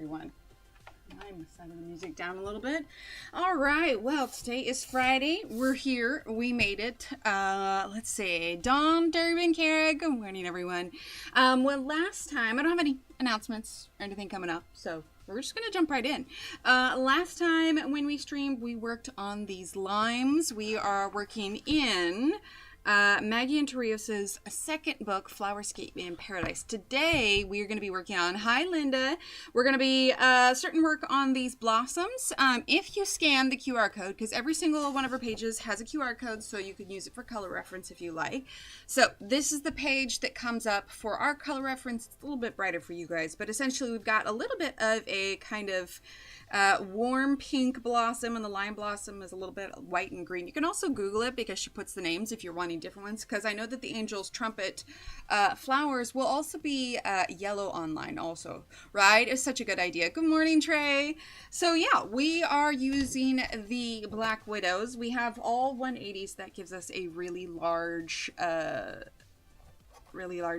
everyone. I'm setting the music down a little bit. All right, well, today is Friday. We're here. We made it. Let's see. Dawn, Durbin, Kara. Good morning, everyone. Well, last time, I don't have any announcements or anything coming up, so we're just going to jump right in. Last time when we streamed, we worked on these limes. We are working in Maggie Enterrios' second book, Flowerscape in Paradise. Today, we are going to be working on, hi Linda, we're going to be certain work on these blossoms. If you scan the QR code, because every single one of our pages has a QR code, so you can use it for color reference if you like. So this is the page that comes up for our color reference. It's a little bit brighter for you guys, but essentially we've got a little bit of a kind of warm pink blossom, and the lime blossom is a little bit white and green. You can also Google it because she puts the names if you're wanting different ones, because I know that the Angel's Trumpet flowers will also be yellow online also, right? It's such a good idea. Good morning, Trey. So yeah, we are using the Black Widows. We have all 180s. That gives us a really large,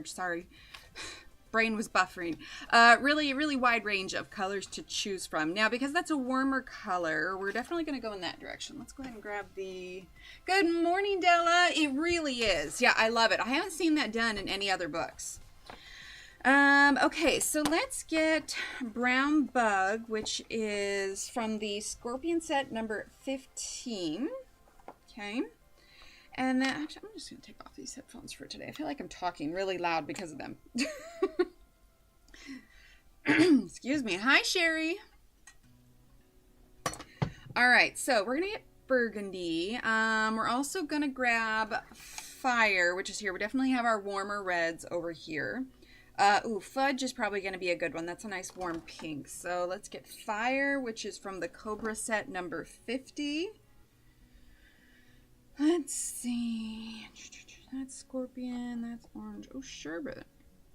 sorry. Brain was buffering. Really wide range of colors to choose from. Now, because that's a warmer color, we're definitely going to go in that direction. Let's go ahead and grab the... Good morning, Della. It really is. Yeah, I love it. I haven't seen that done in any other books. Okay, so let's get Brown Bug, which is from the Scorpion set number 15. Okay. And then, actually, I'm just going to take off these headphones for today. I feel like I'm talking really loud because of them. Excuse me. Hi, Sherry. All right, so we're going to get Burgundy. We're also going to grab Fire, which is here. We definitely have our warmer reds over here. Ooh, Fudge is probably going to be a good one. That's a nice warm pink. So let's get Fire, which is from the Cobra set number 50. Let's see. That's Scorpion. That's Orange. Oh, Sherbet.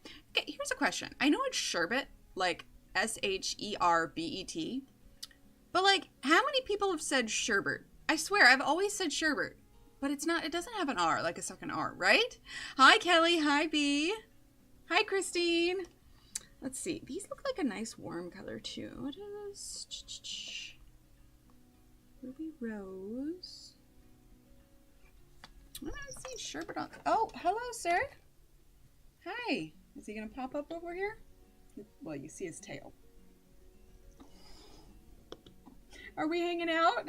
Okay, here's a question. I know it's Sherbet, like S-H-E-R-B-E-T. But, like, how many people have said Sherbet? I swear, I've always said Sherbet. But it's not, it doesn't have an R, like a second R, right? Hi, Kelly. Hi, B. Hi, Christine. Let's see. These look like a nice warm color, too. What is... Ruby Rose... I see Sherbet on. Oh, hello, sir. Hi. Is he going to pop up over here? Well, you see his tail. Are we hanging out?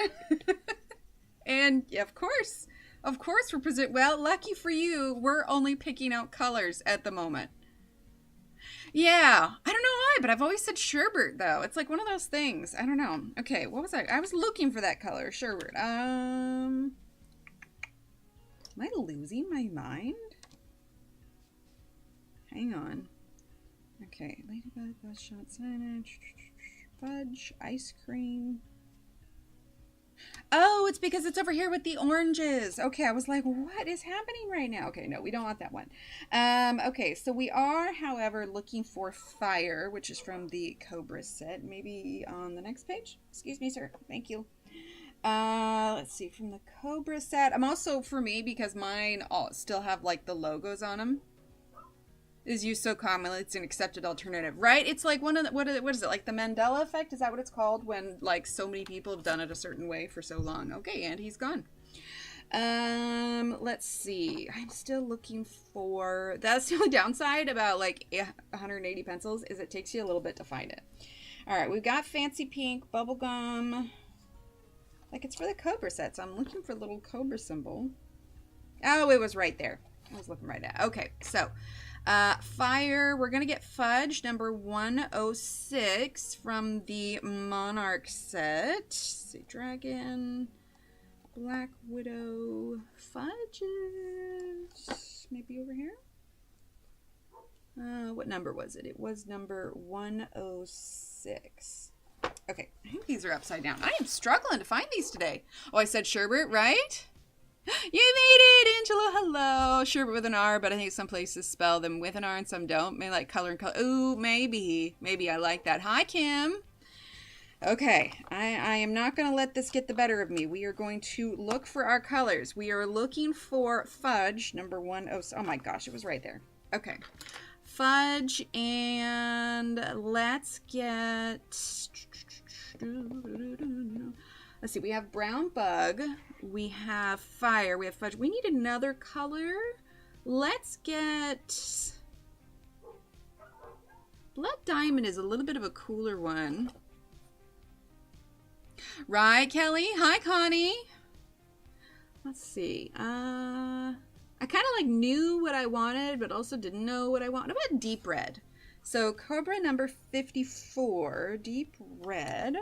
And yeah, of course we're present. Well, lucky for you, we're only picking out colors at the moment. Yeah, I don't know why, but I've always said Sherbet though. It's like one of those things. I don't know. Okay, what was I was looking for that color, Sherbet. Am I losing my mind? Hang on. Okay, Ladybug, Bus Shot, Signage, Fudge, Ice Cream. Oh, it's because it's over here with the oranges. Okay, I was like, what is happening right now? Okay, no, we don't want that one. Okay, so we are, however, looking for Fire, which is from the Cobra set. Maybe on the next page? Excuse me, sir. Thank you. Let's see, from the Cobra set. I'm also, for me, because mine all still have like the logos on them, is used so commonly it's an accepted alternative, right? It's like one of the, what is it, like the Mandela effect? Is that what it's called when like so many people have done it a certain way for so long? Okay, and he's gone. Let's see. I'm still looking for, that's the only downside about like 180 pencils is it takes you a little bit to find it. All right, we've got Fancy Pink, Bubblegum. Like it's for the Cobra set, so I'm looking for a little Cobra symbol. Oh, it was right there. I was looking right at. Okay, so Fire. We're gonna get Fudge number 106 from the Monarch set. Let's see, Dragon, Black Widow, Fudges. Maybe over here. What number was it? It was number 106. Okay, I think these are upside down. I am struggling to find these today. Oh, I said Sherbet, right? You made it, Angela. Hello. Sherbet with an R, but I think some places spell them with an R and some don't. Maybe like color and color. Ooh, maybe. Maybe I like that. Hi, Kim. Okay, I am not going to let this get the better of me. We are going to look for our colors. We are looking for Fudge, number 106. Oh my gosh, it was right there. Okay. fudge, and let's get, let's see, we have brown bug, we have fire, we have fudge. We need another color. Let's get, blood diamond is a little bit of a cooler one. Right, Kelly? Hi, Connie. Let's see. I kind of like knew what I wanted, but also didn't know what I want. What about deep red? So Cobra number 54, deep red.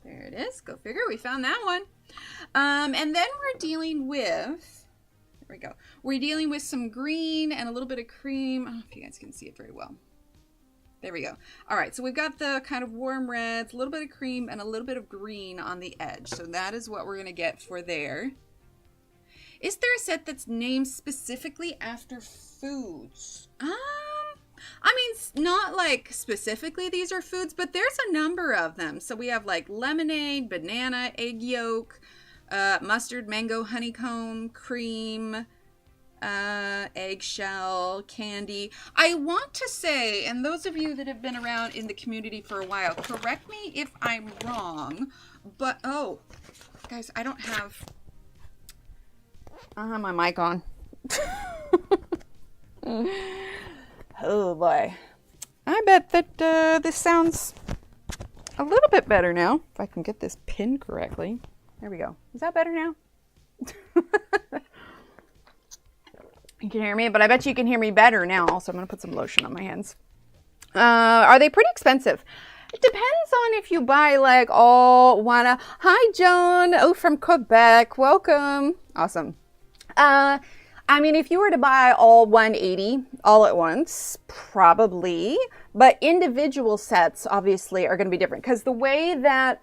There it is. Go figure. We found that one. And then we're dealing with, there we go. We're dealing with some green and a little bit of cream. I don't know if you guys can see it very well. There we go. All right, so we've got the kind of warm reds, a little bit of cream, and a little bit of green on the edge. So that is what we're going to get for there. Is there a set that's named specifically after foods? I mean, not like specifically these are foods, but there's a number of them. So we have like lemonade, banana, egg yolk, mustard, mango, honeycomb, cream, eggshell, candy. I want to say, and those of you that have been around in the community for a while, correct me if I'm wrong, but oh, guys, I don't have my mic on. Oh boy. I bet that this sounds a little bit better now, if I can get this pin correctly. There we go. Is that better now? You can hear me, but I bet you can hear me better now. Also, I'm going to put some lotion on my hands. Are they pretty expensive? It depends on if you buy like all one. Hi, Joan. Oh, from Quebec. Welcome. Awesome. I mean, if you were to buy all 180 all at once, probably, but individual sets obviously are going to be different because the way that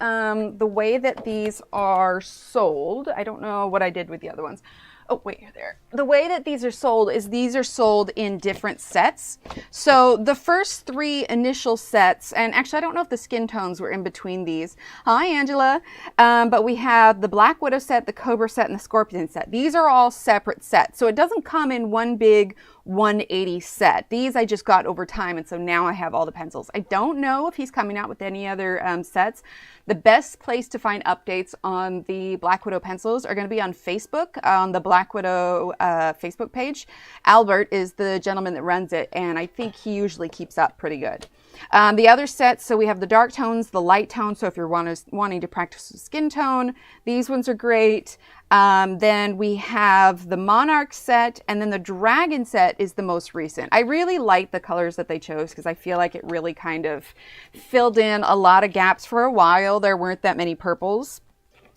these are sold, I don't know what I did with the other ones. Oh, wait, you're there. The way that these are sold is these are sold in different sets. So the first three initial sets, and actually I don't know if the skin tones were in between these. Hi, Angela. But we have the Black Widow set, the Cobra set, and the Scorpion set. These are all separate sets. So it doesn't come in one big 180 set. These I just got over time, and so now I have all the pencils. I don't know if he's coming out with any other sets. The best place to find updates on the Black Widow pencils are going to be on Facebook, on the Black Widow Facebook page. Albert is the gentleman that runs it, and I think he usually keeps up pretty good. The other sets, so we have the dark tones, the light tones, so if you're wanting to practice with skin tone, these ones are great. Then we have the Monarch set, and then the Dragon set is the most recent. I really like the colors that they chose because I feel like it really kind of filled in a lot of gaps. For a while there weren't that many purples.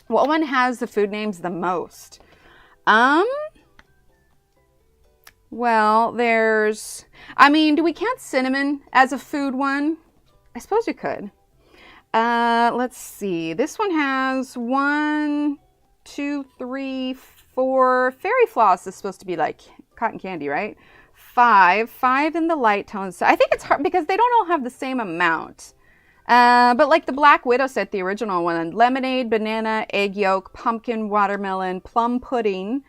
What one has the food names the most? Well, there's, I mean, do we count cinnamon as a food one? I suppose you could. Let's see. This one has 1, 2, 3, 4. Fairy floss is supposed to be like cotton candy, right? 5 in the light tones. So I think it's hard because they don't all have the same amount. But like the Black Widow set, the original one, lemonade, banana, egg yolk, pumpkin, watermelon, plum pudding.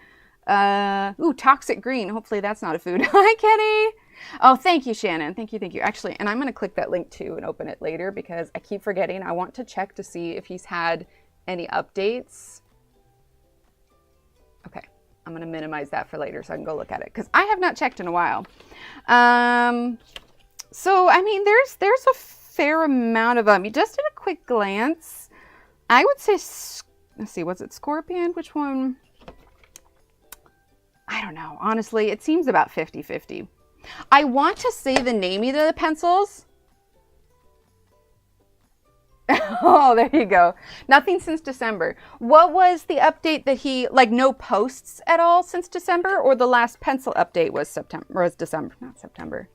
Toxic green. Hopefully that's not a food. Hi, Kenny. Oh, thank you, Shannon. Thank you. Actually, and I'm going to click that link too and open it later because I keep forgetting. I want to check to see if he's had any updates. Okay. I'm going to minimize that for later so I can go look at it because I have not checked in a while. So, I mean, there's a fair amount of them. You just did a quick glance. I would say, let's see, was it Scorpion? Which one? I don't know. Honestly, it seems about 50-50. I want to say the name of the pencils. Oh, there you go. Nothing since December. What was the update that he, like no posts at all since December? Or the last pencil update was September, or was December, not September.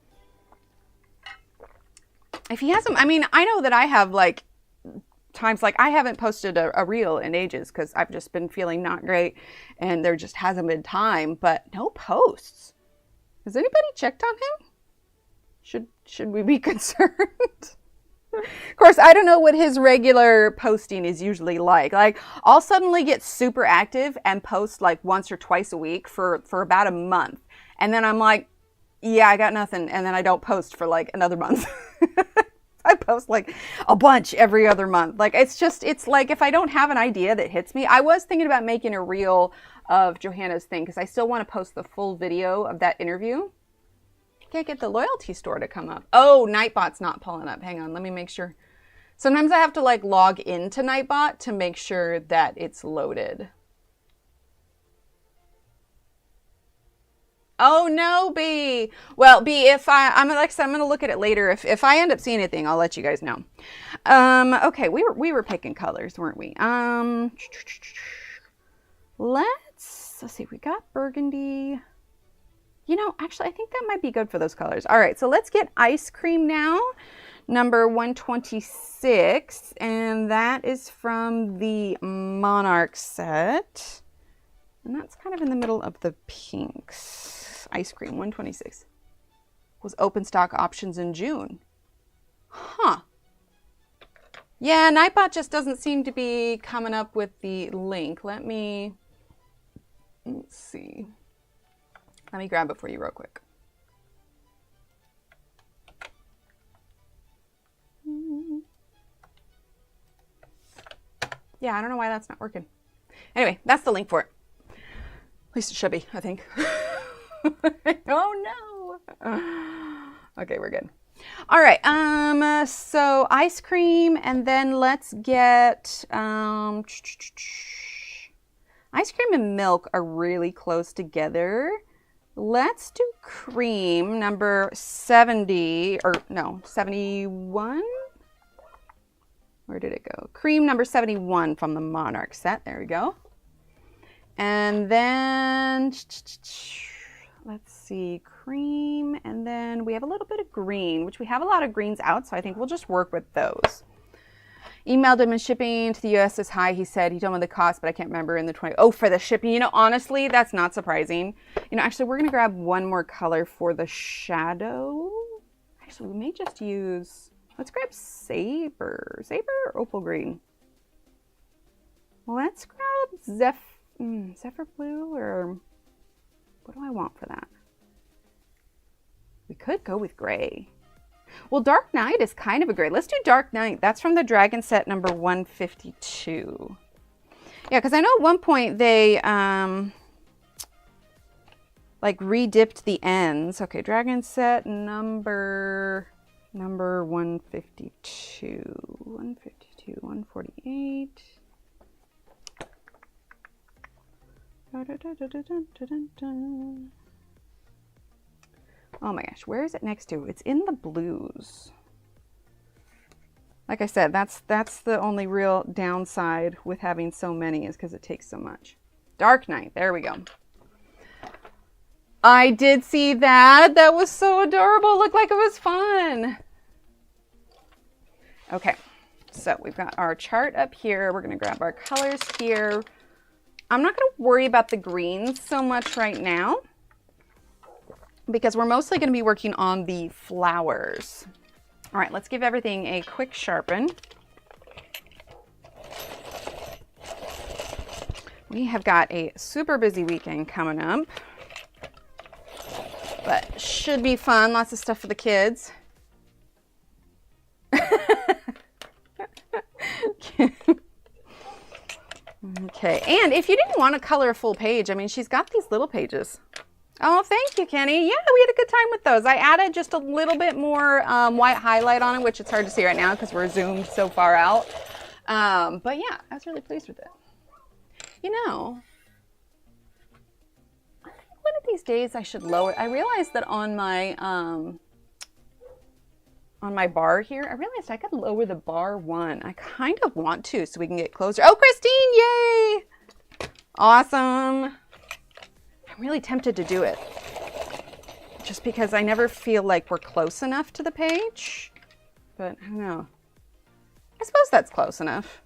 If he hasn't, I mean, I know that I have like times like I haven't posted a reel in ages because I've just been feeling not great and there just hasn't been time, but no posts. Has anybody checked on him? Should we be concerned? Of course, I don't know what his regular posting is usually like. Like I'll suddenly get super active and post like once or twice a week for about a month. And then I'm like, Yeah, I got nothing. And then I don't post for like another month. I post like a bunch every other month. Like it's like if I don't have an idea that hits me, I was thinking about making a reel of Johanna's thing because I still want to post the full video of that interview. Can't get the loyalty store to come up. Oh, Nightbot's not pulling up. Hang on, let me make sure. Sometimes I have to like log into Nightbot to make sure that it's loaded. Oh no, B. Well, B, if I'm like I said, I'm gonna look at it later. If I end up seeing anything, I'll let you guys know. Okay, we were picking colors, weren't we? Let's see. We got burgundy. You know, actually, I think that might be good for those colors. All right, so let's get ice cream now. Number 126, and that is from the Monarch set. And that's kind of in the middle of the pinks. Ice cream, 126. Was open stock options in June. Huh. Yeah, Nightbot just doesn't seem to be coming up with the link. Let's see. Let me grab it for you real quick. Yeah, I don't know why that's not working. Anyway, that's the link for it. At least it should be, I think. Oh no. Okay, we're good. All right, so ice cream, and then let's get ice cream and milk are really close together. Let's do cream number 70, or no, 71. Where did it go? Cream number 71 from the Monarch set. There we go. And then let's see, cream, and then we have a little bit of green, which we have a lot of greens out, so I think we'll just work with those. Emailed him and shipping to the US is high. He said he told me the cost, but I can't remember in the 20. Oh, for the shipping. You know, honestly, that's not surprising. You know, actually, we're going to grab one more color for the shadow. Actually, we may just use, let's grab Saber. Saber or Opal Green? Let's grab Zephyr Blue, or what do I want for that? We could go with gray. Well, Dark Knight is kind of a gray. Let's do Dark Knight. That's from the Dragon set number 152. Yeah, because I know at one point they like redipped the ends. Okay, Dragon set number 152. 152, 148. Oh my gosh, where is it next to? It's in the blues. Like I said, that's the only real downside with having so many, is because it takes so much. Dark Knight, there we go. I did see that. That was so adorable. It looked like it was fun. Okay, so we've got our chart up here. We're gonna grab our colors here. I'm not gonna worry about the greens so much right now, because we're mostly going to be working on the flowers. All right, let's give everything a quick sharpen. We have got a super busy weekend coming up, but should be fun. Lots of stuff for the kids. Okay, and if you didn't want to color a full page, I mean, she's got these little pages. Oh, thank you, Kenny. Yeah, we had a good time with those. I added just a little bit more white highlight on it, which it's hard to see right now because we're zoomed so far out. But yeah, I was really pleased with it. You know, I think one of these days I should lower. I realized that on my bar here, I realized I could lower the bar one. I kind of want to, so we can get closer. Oh, Christine, yay! Awesome. I'm really tempted to do it, just because I never feel like we're close enough to the page, but I don't know. I suppose that's close enough.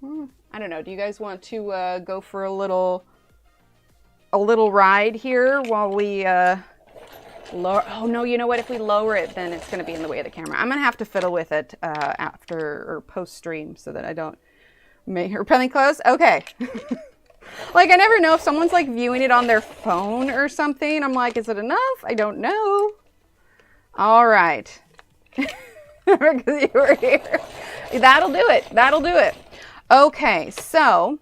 I don't know. Do you guys want to go for a little ride here while we lower? Oh no, you know what? If we lower it, then it's going to be in the way of the camera. I'm going to have to fiddle with it after or post stream so that I don't make her pretty close. Okay. Like, I never know if someone's like viewing it on their phone or something. I'm like, is it enough? I don't know. All right. Because you were here. That'll do it. That'll do it. Okay, so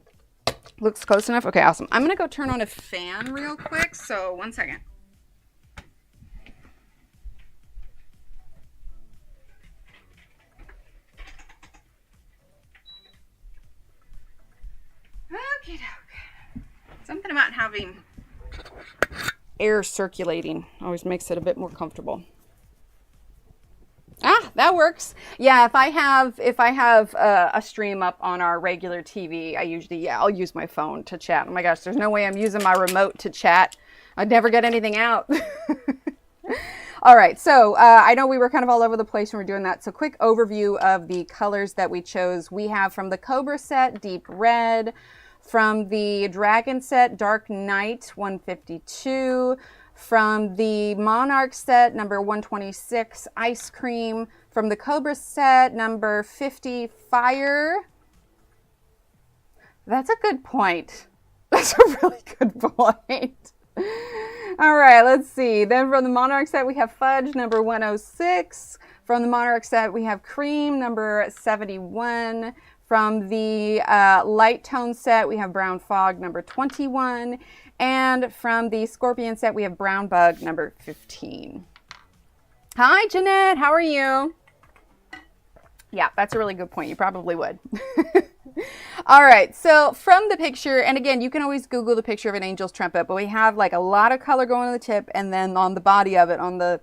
looks close enough. Okay, awesome. I'm going to go turn on a fan real quick. So 1 second. Okie doke. Something about having air circulating always makes it a bit more comfortable. Ah, that works. Yeah, if I have a stream up on our regular TV, I usually, I'll use my phone to chat. Oh my gosh, there's no way I'm using my remote to chat. I'd never get anything out. All right, so I know we were kind of all over the place when we're doing that. So quick overview of the colors that we chose. We have from the Cobra set, Deep Red. From the Dragon set, Dark Knight 152. From the Monarch set, number 126, Ice Cream. From the Cobra set, number 50, Fire. That's a good point. That's a really good point. All right, let's see. Then from the Monarch set, we have Fudge, number 106. From the Monarch set, we have Cream, number 71. From the Light Tone set, we have Brown Fog, number 21. And from the Scorpion set, we have Brown Bug, number 15. Hi, Jeanette. How are you? Yeah, that's a really good point. You probably would. All right, so from the picture, and again, you can always Google the picture of an angel's trumpet, but we have like a lot of color going on the tip, and then on the body of it, on the,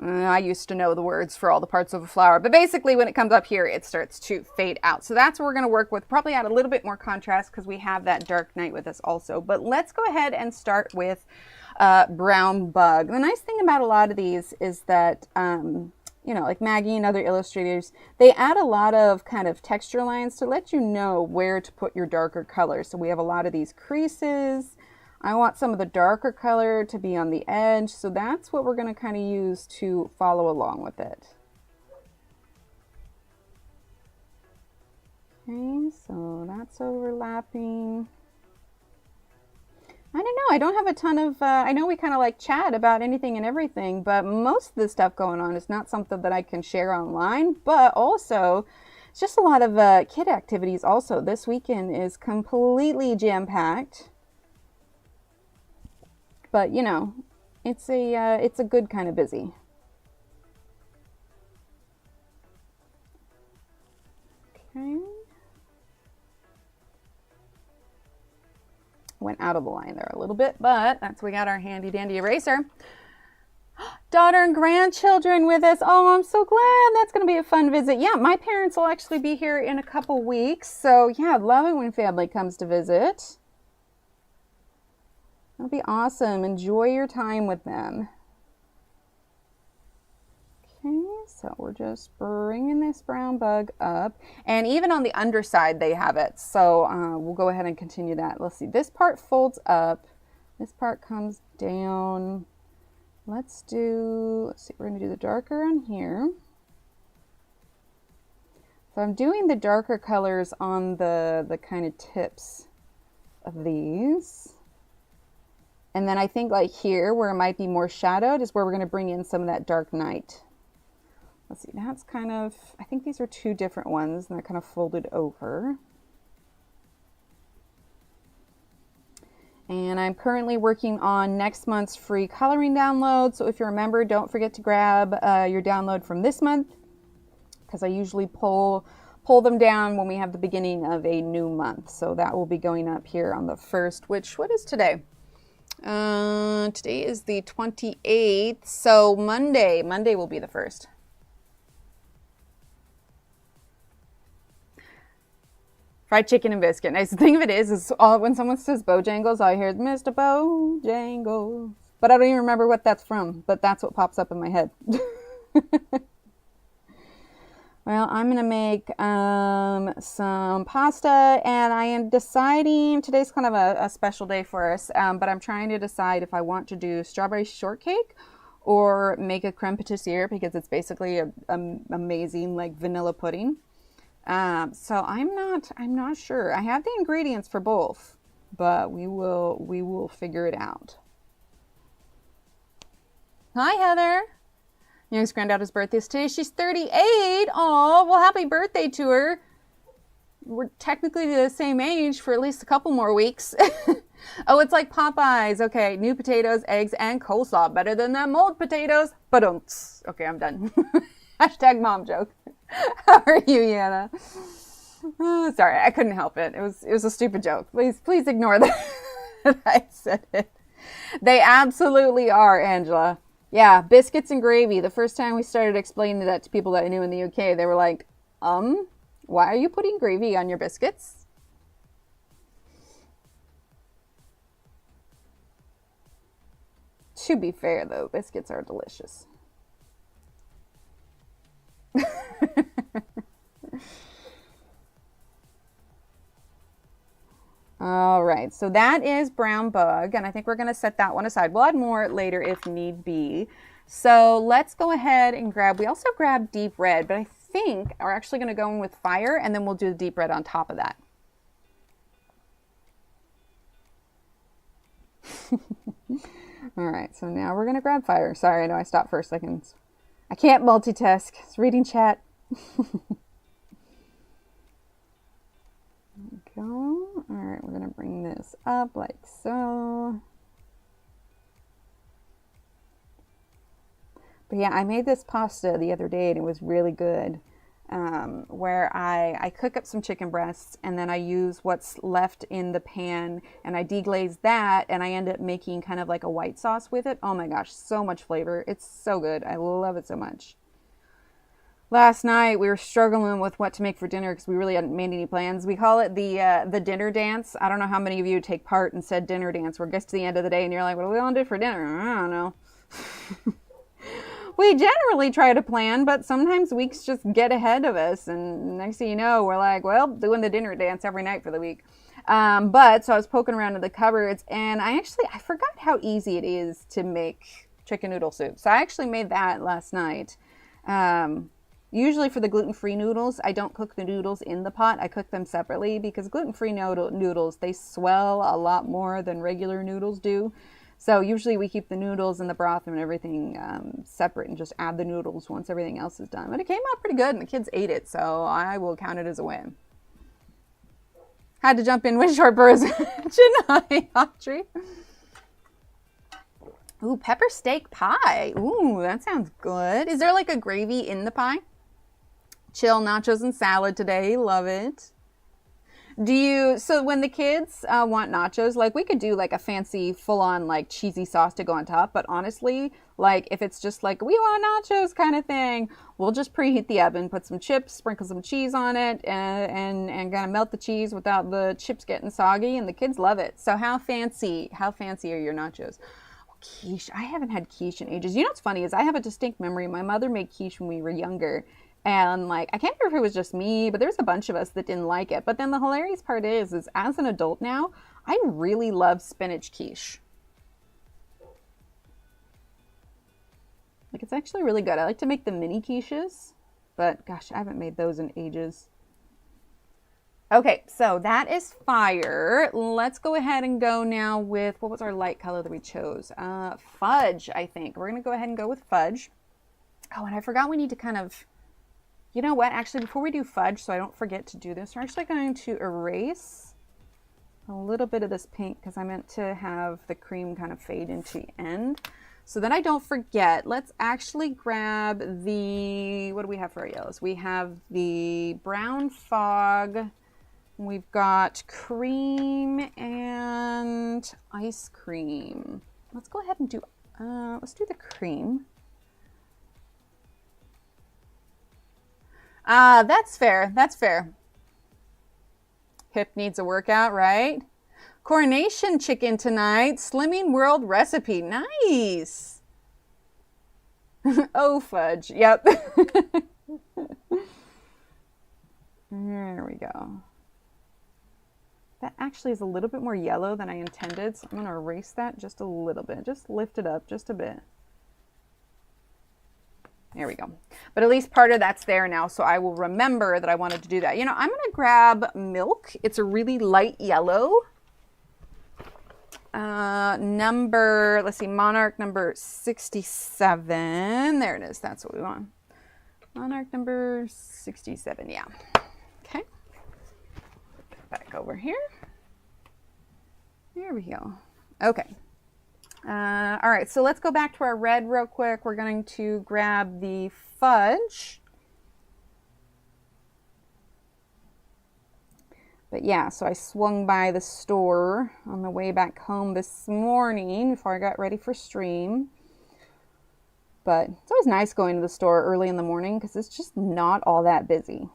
I used to know the words for all the parts of a flower, but basically when it comes up here, it starts to fade out. So that's what we're going to work with, probably add a little bit more contrast because we have that Dark Knight with us also. But let's go ahead and start with Brown Bug. The nice thing about a lot of these is that, you know, like Maggie and other illustrators, they add a lot of kind of texture lines to let you know where to put your darker colors. So we have a lot of these creases. I want some of the darker color to be on the edge. So that's what we're going to kind of use to follow along with it. Okay, so that's overlapping. I don't know. I don't have a ton of, I know we kind of like chat about anything and everything, but most of the stuff going on is not something that I can share online, but also it's just a lot of kid activities also. This weekend is completely jam-packed, but you know, it's a good kind of busy. Okay. Went out of the line there a little bit, but that's, we got our handy dandy eraser. Daughter and grandchildren with us. Oh, I'm so glad. That's going to be a fun visit. Yeah, my parents will actually be here in a couple weeks. So yeah, love it when family comes to visit. That'll be awesome. Enjoy your time with them. Okay, so we're just bringing this brown bug up, and even on the underside they have it, so we'll go ahead and continue that. Let's see, this part folds up, this part comes down. Let's see, we're going to do the darker on here. So I'm doing the darker colors on the kind of tips of these. And then I think like here where it might be more shadowed is where we're going to bring in some of that Dark Knight. Let's see, that's kind of, I think these are two different ones and they're kind of folded over. And I'm currently working on next month's free coloring download. So if you remember, don't forget to grab your download from this month, because I usually pull them down when we have the beginning of a new month. So that will be going up here on the 1st, which, what is today? Today is the 28th. So Monday will be the 1st. Fried chicken and biscuit. Nice. The thing of it is all, when someone says Bojangles, I hear Mr. Bojangles. But I don't even remember what that's from. But that's what pops up in my head. Well, I'm going to make some pasta. And I am deciding, today's kind of a special day for us. But I'm trying to decide if I want to do strawberry shortcake or make a creme patissiere, because it's basically an amazing like vanilla pudding. So I'm not sure. I have the ingredients for both. but we will figure it out. Hi, Heather. Youngest granddaughter's birthday is today. She's 38. Oh, well, happy birthday to her. We're technically the same age for at least a couple more weeks. Oh, it's like Popeyes. Okay, new potatoes, eggs, and coleslaw. Better than them old potatoes. Ba-dunts. Okay, I'm done. Hashtag mom joke. How are you, Yana? Oh, sorry, I couldn't help it. It was a stupid joke. Please ignore that I said it. They absolutely are, Angela. Yeah, biscuits and gravy. The first time we started explaining that to people that I knew in the UK, they were like, why are you putting gravy on your biscuits? To be fair, though, biscuits are delicious. All right, so that is brown bug, and I think we're going to set that one aside. We'll add more later if need be. So let's go ahead and we also grabbed deep red, but I think we're actually going to go in with fire, and then we'll do the deep red on top of that. All right, so now we're going to grab fire. Sorry, I know I stopped for a second. I can't multitask. It's reading chat. Go. All right, we're going to bring this up like so. But yeah, I made this pasta the other day and it was really good. Where I cook up some chicken breasts and then I use what's left in the pan and I deglaze that and I end up making kind of like a white sauce with it. Oh my gosh, so much flavor. It's so good. I love it so much. Last night we were struggling with what to make for dinner because we really hadn't made any plans. We call it the dinner dance. I don't know how many of you take part in said dinner dance where it gets to the end of the day and you're like, what do we want to do for dinner? I don't know. We generally try to plan, but sometimes weeks just get ahead of us. And next thing you know, we're like, well, doing the dinner dance every night for the week. So I was poking around in the cupboards and I forgot how easy it is to make chicken noodle soup. So I actually made that last night. Usually for the gluten-free noodles, I don't cook the noodles in the pot. I cook them separately because gluten-free noodles, they swell a lot more than regular noodles do. So usually we keep the noodles and the broth and everything separate and just add the noodles once everything else is done. But it came out pretty good and the kids ate it, so I will count it as a win. Had to jump in with short bursts. Chennai, Audrey. Ooh, pepper steak pie. Ooh, that sounds good. Is there like a gravy in the pie? Chill nachos and salad today. Love it. So when the kids want nachos, like we could do like a fancy full-on like cheesy sauce to go on top, but honestly, like if it's just like we want nachos kind of thing, we'll just preheat the oven, put some chips, sprinkle some cheese on it, and kind of melt the cheese without the chips getting soggy, and the kids love it. So how fancy are your nachos? Oh, quiche. I haven't had quiche in ages. You know what's funny is I have a distinct memory. My mother made quiche when we were younger. And like, I can't remember if it was just me, but there's a bunch of us that didn't like it. But then the hilarious part is as an adult now, I really love spinach quiche. Like, it's actually really good. I like to make the mini quiches, but gosh, I haven't made those in ages. Okay, so that is fire. Let's go ahead and go now with, what was our light color that we chose? Fudge, I think. We're going to go ahead and go with fudge. Oh, and I forgot we need to kind of... You know what? Actually, before we do fudge, so I don't forget to do this, we're actually going to erase a little bit of this pink because I meant to have the cream kind of fade into the end. So that I don't forget, let's actually grab the, what do we have for our yellows? We have the brown fog. We've got cream and ice cream. Let's go ahead and do, let's do the cream. That's fair. That's fair. Hip needs a workout, right? Coronation chicken tonight. Slimming World recipe. Nice. Oh, fudge. Yep. There we go. That actually is a little bit more yellow than I intended, so I'm going to erase that just a little bit. Just lift it up just a bit. There we go. But at least part of that's there now, so I will remember that I wanted to do that. You know, I'm going to grab milk. It's a really light yellow. let's see, Monarch number 67. There it is. That's what we want. Monarch number 67. Yeah. Okay. Back over here. There we go. Okay. All right, so let's go back to our red real quick. We're going to grab the fudge. But yeah, so I swung by the store on the way back home this morning before I got ready for stream. But it's always nice going to the store early in the morning because it's just not all that busy.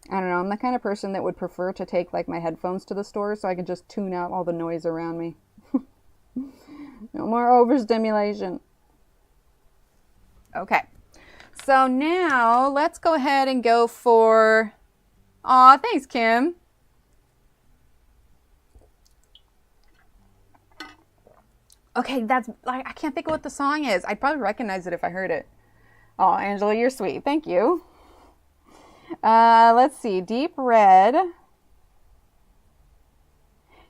I don't know, I'm the kind of person that would prefer to take like my headphones to the store so I can just tune out all the noise around me. No more overstimulation. Okay. So now let's go ahead and go for, aw, thanks, Kim. Okay, that's, I can't think of what the song is. I'd probably recognize it if I heard it. Oh, Angela, you're sweet. Thank you. Let's see, Deep Red.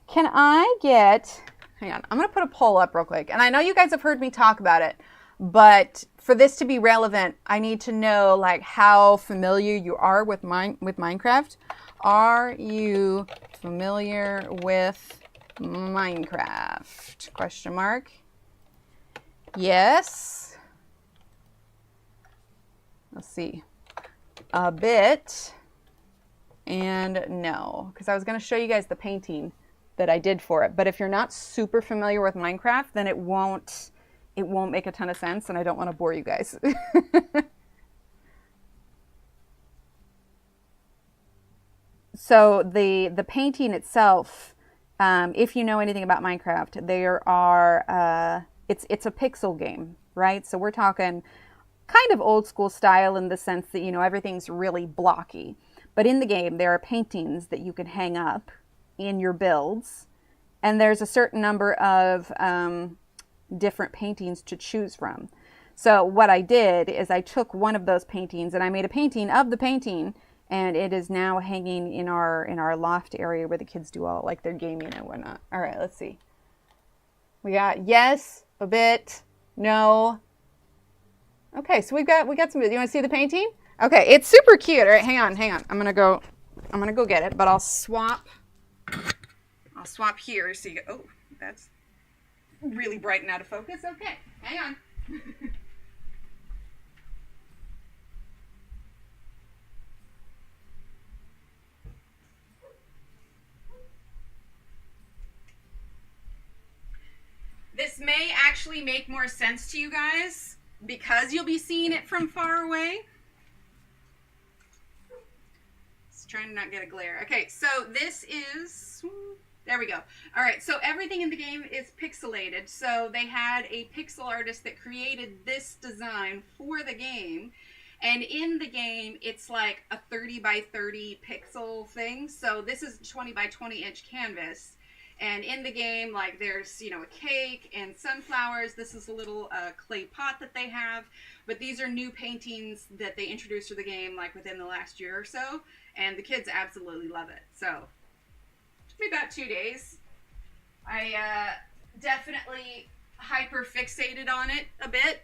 Can I get, hang on, I'm going to put a poll up real quick. And I know you guys have heard me talk about it, but for this to be relevant, I need to know like how familiar you are with Minecraft. Are you familiar with Minecraft? Question mark. Yes. Let's see. A bit. And no, because I was going to show you guys the painting that I did for it. But if you're not super familiar with Minecraft, then it won't make a ton of sense, and I don't want to bore you guys. So the painting itself, if you know anything about Minecraft, there are it's a pixel game, right? So we're talking kind of old school style in the sense that, you know, everything's really blocky. But in the game, there are paintings that you can hang up in your builds, and there's a certain number of different paintings to choose from. So what I did is I took one of those paintings and I made a painting of the painting, and it is now hanging in our loft area where the kids do all like their gaming and whatnot. All right, let's see. We got yes, a bit, no. Okay, so we got some. You want to see the painting? Okay, it's super cute. All right, hang on. I'm gonna go get it, but I'll swap here so you go. Oh, that's really bright and out of focus. Okay, hang on. This may actually make more sense to you guys because you'll be seeing it from far away. Just trying to not get a glare. Okay, so this is, there we go. All right, so everything in the game is pixelated. So they had a pixel artist that created this design for the game. And in the game, it's like a 30 by 30 pixel thing. So this is 20 by 20 inch canvas. And in the game, like there's, you know, a cake and sunflowers. This is a little clay pot that they have. But these are new paintings that they introduced to the game like within the last year or so. And the kids absolutely love it. So it took me about 2 days. I definitely hyper fixated on it a bit.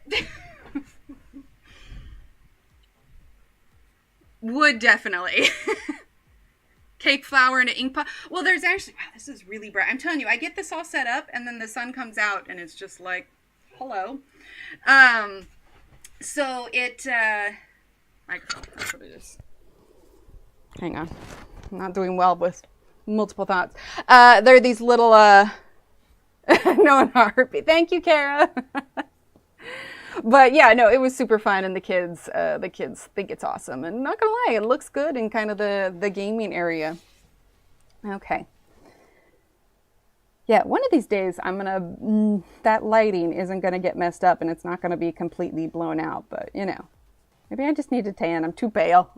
Would definitely. Cake flour and an ink pot. Well, there's actually, wow, this is really bright. I'm telling you, I get this all set up and then the sun comes out and it's just like, hello. So it, microphone, that's what it is. Hang on. I'm not doing well with multiple thoughts. There are these little, no one heartbeat. Thank you, Kara. But yeah, no, it was super fun, and the kids think it's awesome. And not gonna lie, it looks good in kind of the gaming area. Okay. Yeah, one of these days that lighting isn't gonna get messed up, and it's not gonna be completely blown out. But you know, maybe I just need to tan. I'm too pale.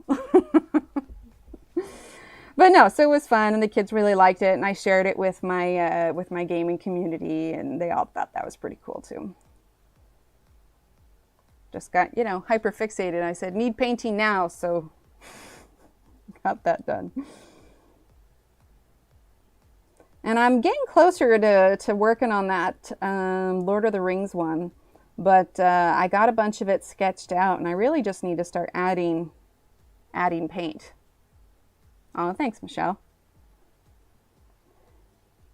But no, so it was fun, and the kids really liked it, and I shared it with my gaming community, and they all thought that was pretty cool too. Just got, you know, hyper fixated. I said, need painting now, so got that done. And I'm getting closer to working on that Lord of the Rings one. But I got a bunch of it sketched out, and I really just need to start adding paint. Oh, thanks, Michelle.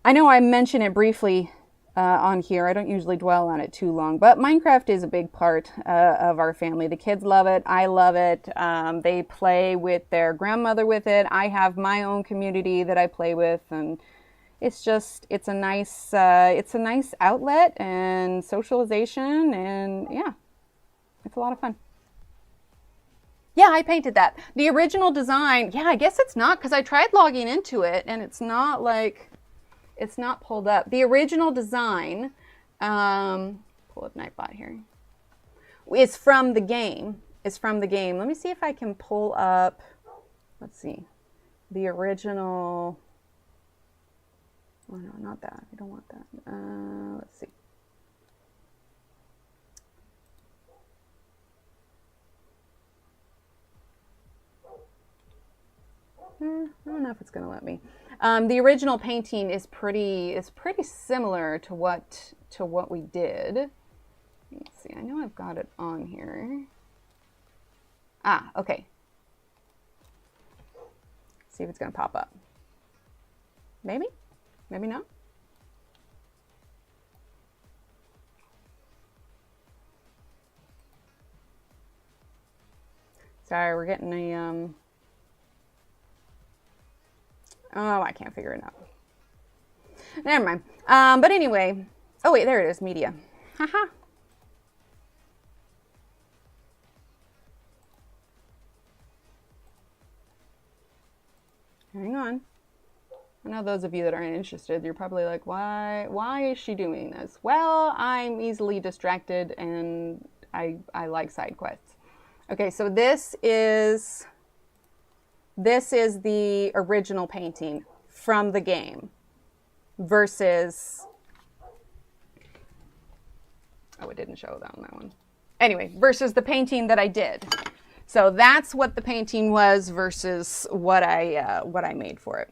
I know I mentioned it briefly on here. I don't usually dwell on it too long, but Minecraft is a big part of our family. The kids love it. I love it. They play with their grandmother with it. I have my own community that I play with, and it's a nice outlet and socialization, and yeah, it's a lot of fun. Yeah, I painted that. The original design, yeah, I guess it's not, because I tried logging into it and it's not pulled up. The original design, pull up Nightbot here, is from the game. Let me see if I can pull up, let's see, the original. Oh no, not that. I don't want that. Let's see. I don't know if it's going to let me. The original painting is pretty similar to what we did. Let's see. I know I've got it on here. Ah, okay. See if it's going to pop up. Maybe. Maybe not. Sorry, we're getting a oh, I can't figure it out. Never mind. But anyway, oh wait, there it is, media. Haha. Hang on. I know those of you that aren't interested, you're probably like, why is she doing this? Well, I'm easily distracted and I like side quests. Okay, so this is the original painting from the game versus, oh, it didn't show that one. Anyway, versus the painting that I did. So that's what the painting was versus what I made for it.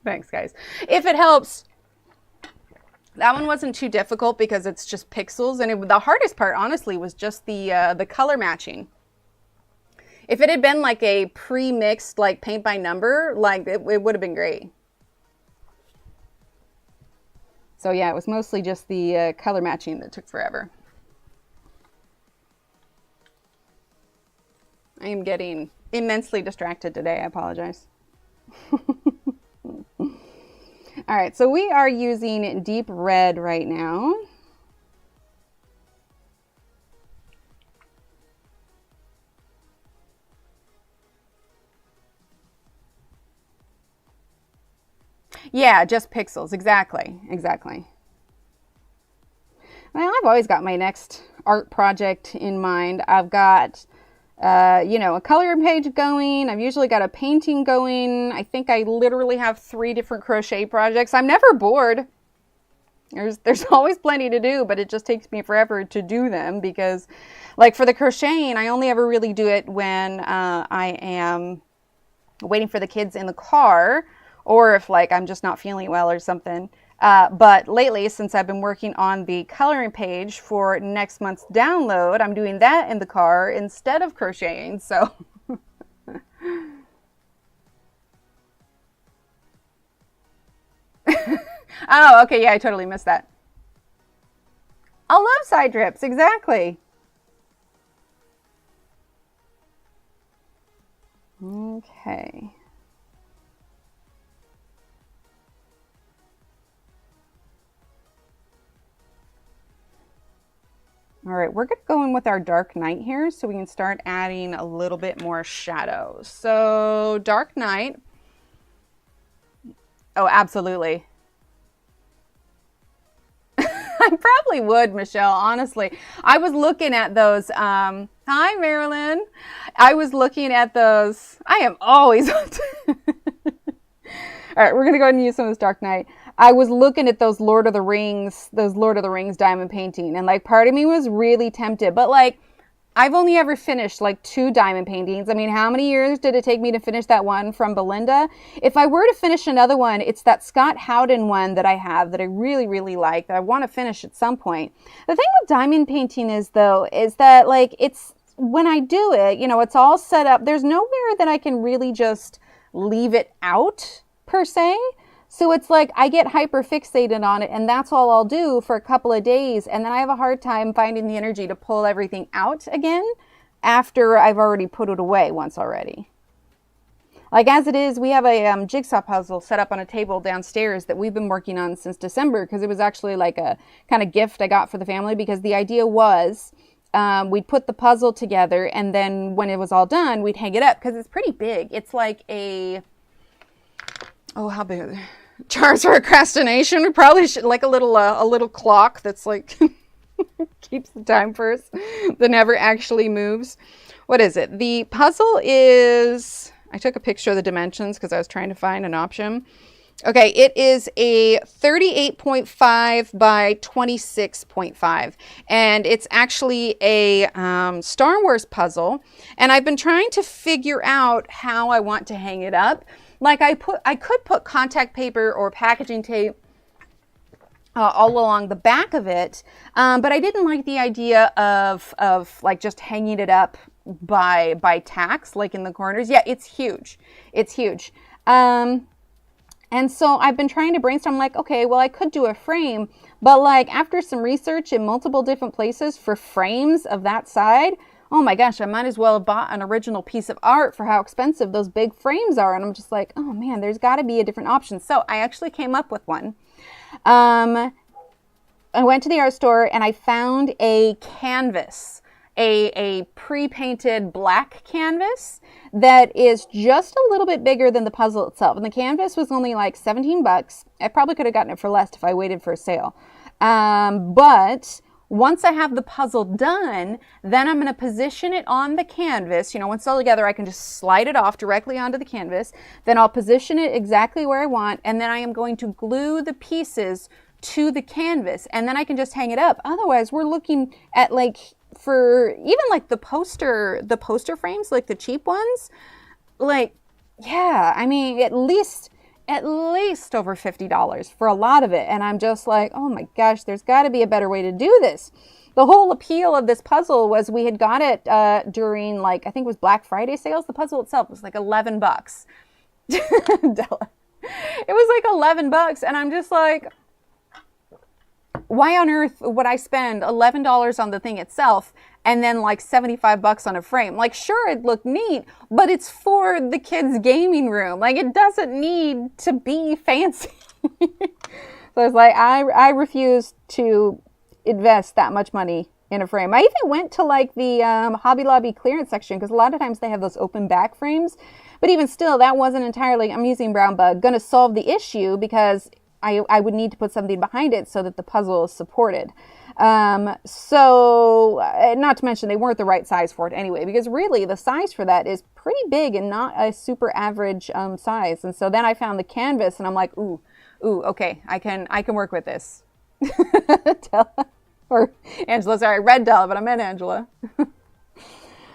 Thanks, guys. If it helps, that one wasn't too difficult because it's just pixels, and the hardest part, honestly, was just the color matching. If it had been like a pre-mixed, like paint by number, like it would have been great. So yeah, it was mostly just the color matching that took forever. I am getting immensely distracted today. I apologize. All right, so we are using deep red right now. Yeah, just pixels. Exactly. Well, I've always got my next art project in mind. I've got a coloring page going. I've usually got a painting going. I think I literally have 3 different crochet projects. I'm never bored. There's always plenty to do, but it just takes me forever to do them because, like for the crocheting, I only ever really do it when I am waiting for the kids in the car, or if like I'm just not feeling well or something. But lately, since I've been working on the coloring page for next month's download, I'm doing that in the car instead of crocheting, so. Oh, okay, yeah, I totally missed that. I love side drips, exactly. Okay. All right, we're going with our dark night here so we can start adding a little bit more shadows. So dark night. Oh, absolutely. I probably would, Michelle, honestly. I was looking at those. Hi, Marilyn. I was looking at those. I am always. All right, we're going to go ahead and use some of this dark night. I was looking at those Lord of the Rings diamond painting, and like part of me was really tempted, but like I've only ever finished like 2 diamond paintings. I mean, how many years did it take me to finish that one from Belinda? If I were to finish another one, it's that Scott Howden one that I have that I really, really like, that I want to finish at some point. The thing with diamond painting is that like it's, when I do it, you know, it's all set up. There's nowhere that I can really just leave it out per se. So it's like I get hyper fixated on it, and that's all I'll do for a couple of days. And then I have a hard time finding the energy to pull everything out again after I've already put it away once already. Like as it is, we have a jigsaw puzzle set up on a table downstairs that we've been working on since December, because it was actually like a kind of gift I got for the family, because the idea was we'd put the puzzle together, and then when it was all done, we'd hang it up, because it's pretty big. It's like a, oh, how big? Charts for procrastination. We probably should, like a little clock that's like keeps the time for us, that never actually moves. What is it? The puzzle is, I took a picture of the dimensions because I was trying to find an option. Okay, it is a 38.5 by 26.5, and it's actually a Star Wars puzzle, and I've been trying to figure out how I want to hang it up. Like I could put contact paper or packaging tape all along the back of it, but I didn't like the idea of like just hanging it up by tacks, like in the corners. Yeah, it's huge. It's huge. And so I've been trying to brainstorm, like, okay, well, I could do a frame, but like after some research in multiple different places for frames of that side, oh my gosh, I might as well have bought an original piece of art for how expensive those big frames are. And I'm just like, oh man, there's got to be a different option. So I actually came up with one. I went to the art store and I found a canvas, a pre-painted black canvas that is just a little bit bigger than the puzzle itself. And the canvas was only like 17 bucks. I probably could have gotten it for less if I waited for a sale. But once I have the puzzle done, then I'm going to position it on the canvas. You know, once it's all together, I can just slide it off directly onto the canvas. Then I'll position it exactly where I want, and then I am going to glue the pieces to the canvas, and then I can just hang it up. Otherwise, we're looking at like, for even like the poster frames, like the cheap ones, like, yeah, I mean, at least over $50 for a lot of it. And I'm just like, oh my gosh, there's got to be a better way to do this. The whole appeal of this puzzle was we had got it during, like, I think it was Black Friday sales. The puzzle itself was like 11 bucks. Della. It was like 11 bucks. And I'm just like, why on earth would I spend $11 on the thing itself and then like 75 bucks on a frame? Like, sure, it looked neat, but it's for the kids' gaming room. Like, it doesn't need to be fancy. So it's like, I refuse to invest that much money in a frame. I even went to like the Hobby Lobby clearance section, because a lot of times they have those open back frames. But even still, that wasn't entirely, I'm using brown bug, going to solve the issue, because I would need to put something behind it so that the puzzle is supported. So not to mention they weren't the right size for it anyway, because really the size for that is pretty big and not a super average size. And so then I found the canvas and I'm like, ooh, okay, I can work with this. Della, or Angela, sorry, red Della, but I meant Angela.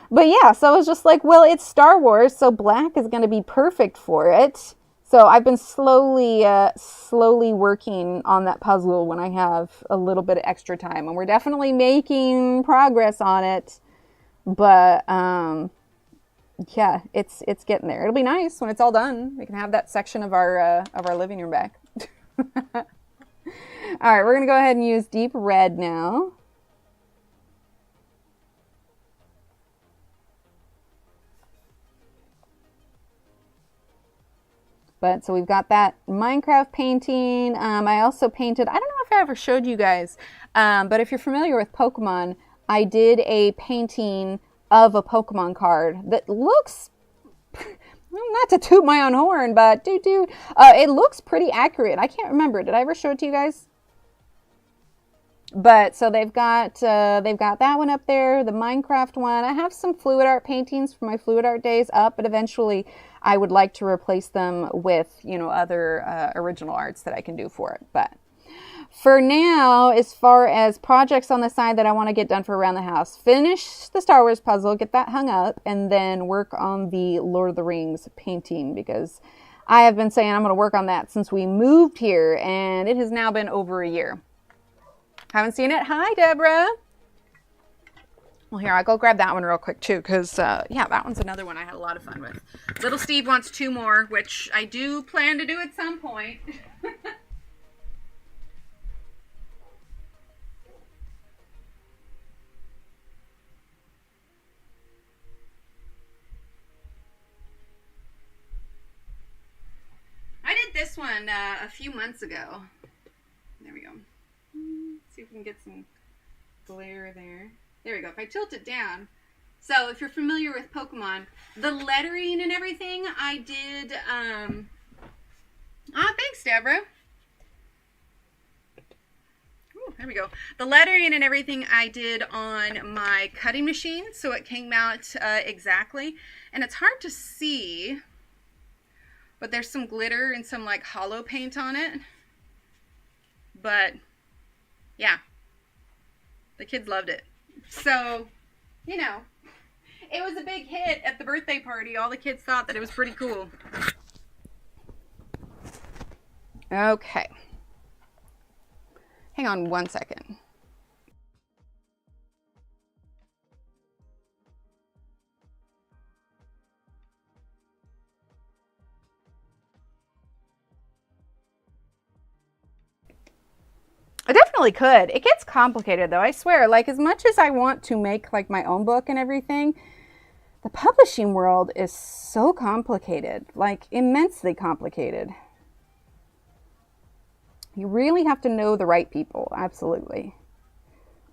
But yeah, so I was just like, well, it's Star Wars, so black is going to be perfect for it. So I've been slowly working on that puzzle when I have a little bit of extra time, and we're definitely making progress on it. But yeah, it's getting there. It'll be nice when it's all done. We can have that section of our living room back. All right, we're gonna go ahead and use deep red now. But so we've got that Minecraft painting. I also painted, I don't know if I ever showed you guys, but if you're familiar with Pokemon, I did a painting of a Pokemon card that looks, not to toot my own horn, but it looks pretty accurate. I can't remember. Did I ever show it to you guys? But so they've got that one up there, the Minecraft one. I have some fluid art paintings for my fluid art days up, but eventually I would like to replace them with, you know, other original arts that I can do for it. But for now, as far as projects on the side that I want to get done for around the house, finish the Star Wars puzzle, get that hung up, and then work on the Lord of the Rings painting, because I have been saying I'm going to work on that since we moved here, and it has now been over a year. Haven't seen it? Hi, Deborah. Well, here, I'll go grab that one real quick, too, because, yeah, that one's another one I had a lot of fun with. Little Steve wants 2 more, which I do plan to do at some point. I did this one a few months ago. There we go. See if we can get some glare there. There we go. If I tilt it down. So if you're familiar with Pokemon, the lettering and everything, I did, thanks, Deborah. Ooh, there we go. The lettering and everything I did on my cutting machine, so it came out exactly. And it's hard to see, but there's some glitter and some like hollow paint on it. But yeah, the kids loved it. So, you know, it was a big hit at the birthday party. All the kids thought that it was pretty cool. Okay. Hang on one second. I definitely could. It gets complicated though, I swear. Like, as much as I want to make like my own book and everything, the publishing world is so complicated, like immensely complicated. You really have to know the right people, absolutely.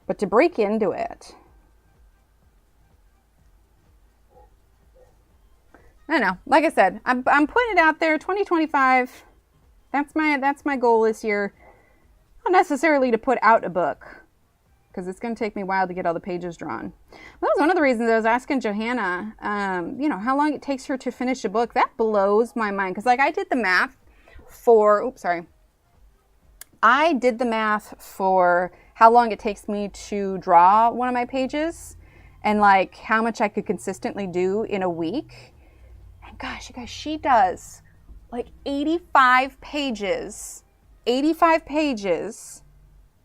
But to break into it, I don't know. Like I said, I'm putting it out there. 2025. That's my goal this year. Not necessarily to put out a book, because it's going to take me a while to get all the pages drawn. That was one of the reasons I was asking Johanna, you know, how long it takes her to finish a book. That blows my mind, because like I did the math for, I did the math for how long it takes me to draw one of my pages and like how much I could consistently do in a week. And gosh, you guys, she does like 85 pages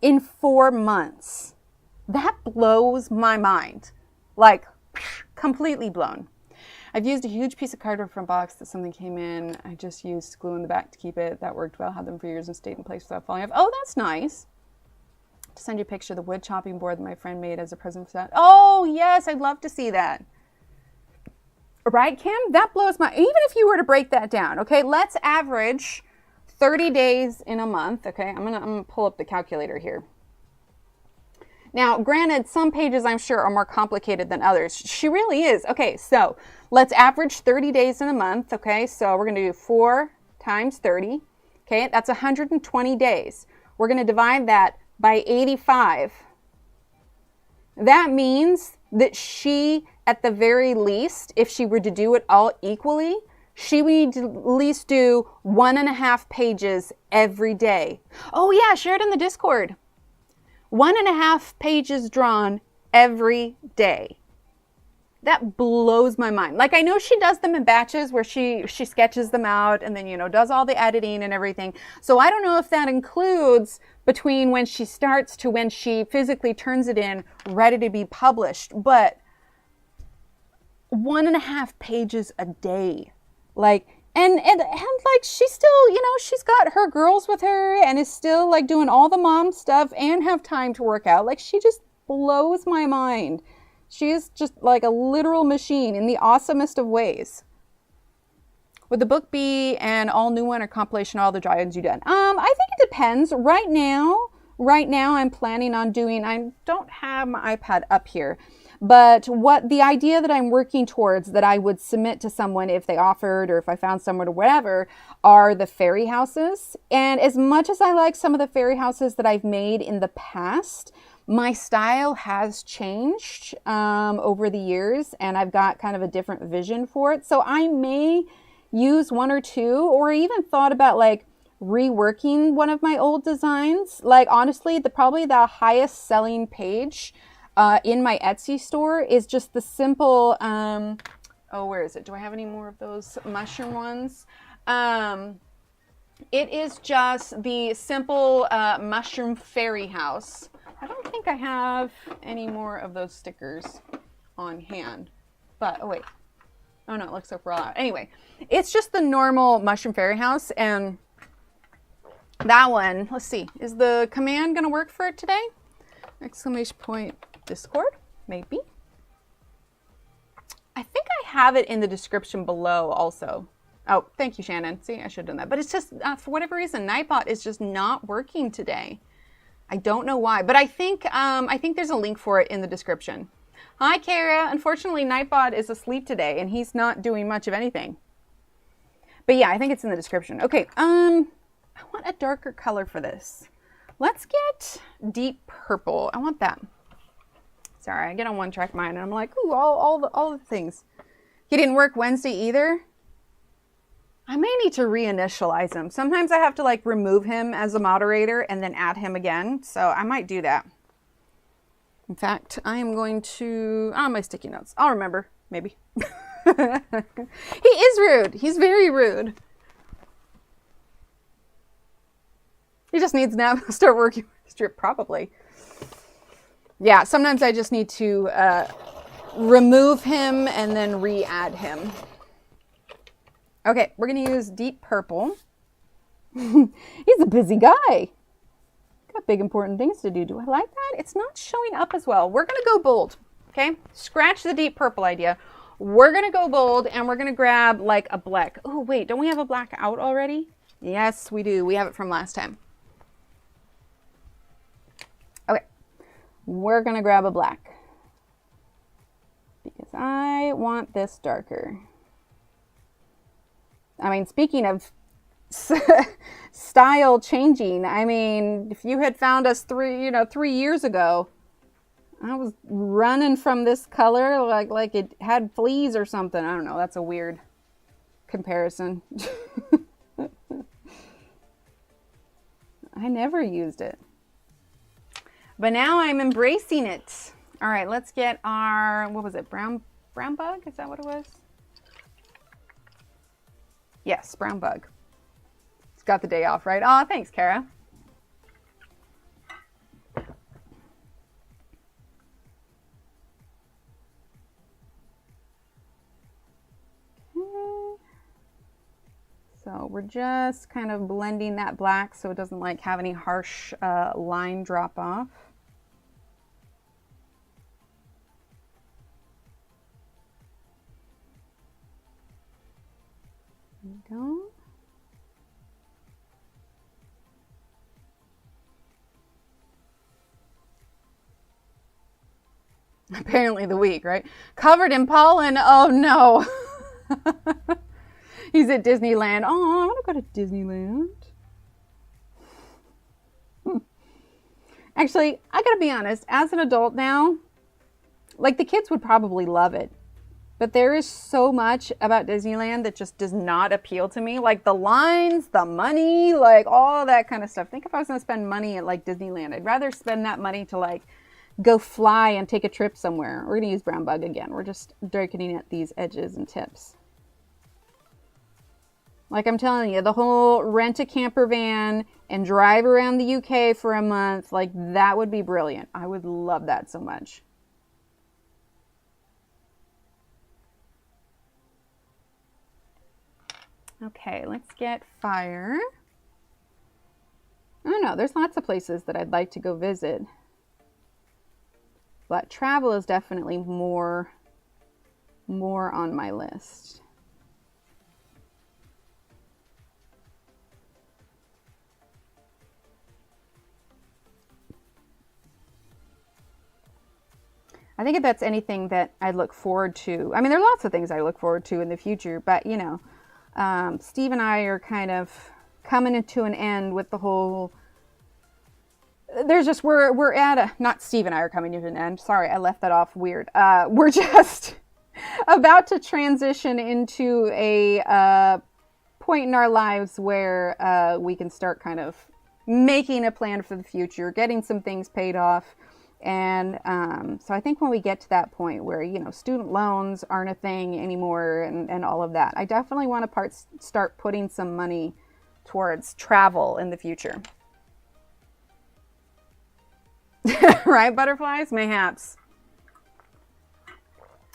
in 4 months. That blows my mind. Like, completely blown. I've used a huge piece of cardboard from a box that something came in. I just used glue in the back to keep it. That worked well. Had them for years and stayed in place without falling off. Oh, that's nice. To send you a picture of the wood chopping board that my friend made as a present for that. Oh, yes, I'd love to see that. Right, Kim? That blows my... Even if you were to break that down, okay, let's average 30 days in a month. Okay, I'm gonna pull up the calculator here. Now, granted, some pages I'm sure are more complicated than others. She really is. Okay, so let's average 30 days in a month. Okay, so we're gonna do 4 times 30. Okay, that's 120 days. We're gonna divide that by 85. That means that she, at the very least, if she were to do it all equally, she would need to at least do 1.5 pages every day. Oh yeah, share it in the Discord. 1.5 pages drawn every day. That blows my mind. Like, I know she does them in batches where she sketches them out and then, you know, does all the editing and everything. So I don't know if that includes between when she starts to when she physically turns it in, ready to be published. But 1.5 pages a day. Like, and like, she's still, you know, she's got her girls with her and is still like doing all the mom stuff and have time to work out. Like, she just blows my mind. She is just like a literal machine in the awesomest of ways. Would the book be an all new one or compilation of all the drawings you've done? I think it depends. Right now I'm planning on doing, I don't have my iPad up here, but what the idea that I'm working towards that I would submit to someone if they offered or if I found someone or whatever are the fairy houses. And as much as I like some of the fairy houses that I've made in the past, my style has changed over the years and I've got kind of a different vision for it. So I may use one or two, or even thought about like reworking one of my old designs. Like honestly, probably the highest selling page in my Etsy store is just the simple, oh, where is it? Do I have any more of those mushroom ones? It is just the simple mushroom fairy house. I don't think I have any more of those stickers on hand, but oh wait. Oh no, it looks like we're all out. Anyway, it's just the normal mushroom fairy house, and that one, let's see, is the command gonna work for it today? Exclamation point Discord, maybe. I think I have it in the description below also. Oh, thank you, Shannon. See, I should have done that. But it's just, for whatever reason, Nightbot is just not working today. I don't know why, but I think there's a link for it in the description. Hi, Kara. Unfortunately, Nightbot is asleep today, and he's not doing much of anything. But yeah, I think it's in the description. Okay, I want a darker color for this. Let's get deep purple. I want that. Sorry, I get on one track mind, and I'm like, ooh, all the things. He didn't work Wednesday either. I may need to reinitialize him. Sometimes I have to like remove him as a moderator and then add him again. So I might do that. In fact, I am going to, my sticky notes. I'll remember, maybe. He is rude. He's very rude. He just needs now to start working strip, probably. Yeah, sometimes I just need to remove him and then re-add him. Okay, we're going to use deep purple. He's a busy guy. Got big important things to do. Do I like that? It's not showing up as well. We're going to go bold, okay? Scratch the deep purple idea. We're going to go bold, and we're going to grab like a black. Oh, wait, don't we have a black out already? Yes, we do. We have it from last time. Okay, we're going to grab a black because I want this darker. I mean, speaking of style changing, I mean, if you had found us 3 years ago, I was running from this color like it had fleas or something. I don't know. That's a weird comparison. I never used it. But now I'm embracing it. All right, let's get our, what was it? Brown bug? Is that what it was? Yes, brown bug. It's got the day off, right? Oh, thanks, Kara. Okay. So we're just kind of blending that black so it doesn't like have any harsh line drop off. There we go. Apparently the week, right? Covered in pollen. Oh no. He's at Disneyland. Oh, I want to go to Disneyland. Actually, I gotta be honest, as an adult now, like the kids would probably love it. But there is so much about Disneyland that just does not appeal to me. Like the lines, the money, like all that kind of stuff. Think if I was going to spend money at like Disneyland, I'd rather spend that money to like go fly and take a trip somewhere. We're going to use brown bug again. We're just darkening at these edges and tips. Like I'm telling you, the whole rent a camper van and drive around the UK for a month, like that would be brilliant. I would love that so much. Okay, let's get fire. I don't know, there's lots of places that I'd like to go visit. But travel is definitely more on my list. I think if that's anything that I look forward to, I mean, there are lots of things I look forward to in the future, but you know, Steve and I are kind of coming into an end with the whole, there's just, we're at a, not Steve and I are coming to an end. Sorry, I left that off weird. We're just, about to transition into a point in our lives where we can start kind of making a plan for the future, getting some things paid off. And so I think when we get to that point where, you know, student loans aren't a thing anymore and all of that, I definitely want to start putting some money towards travel in the future. Right, butterflies? Mayhaps.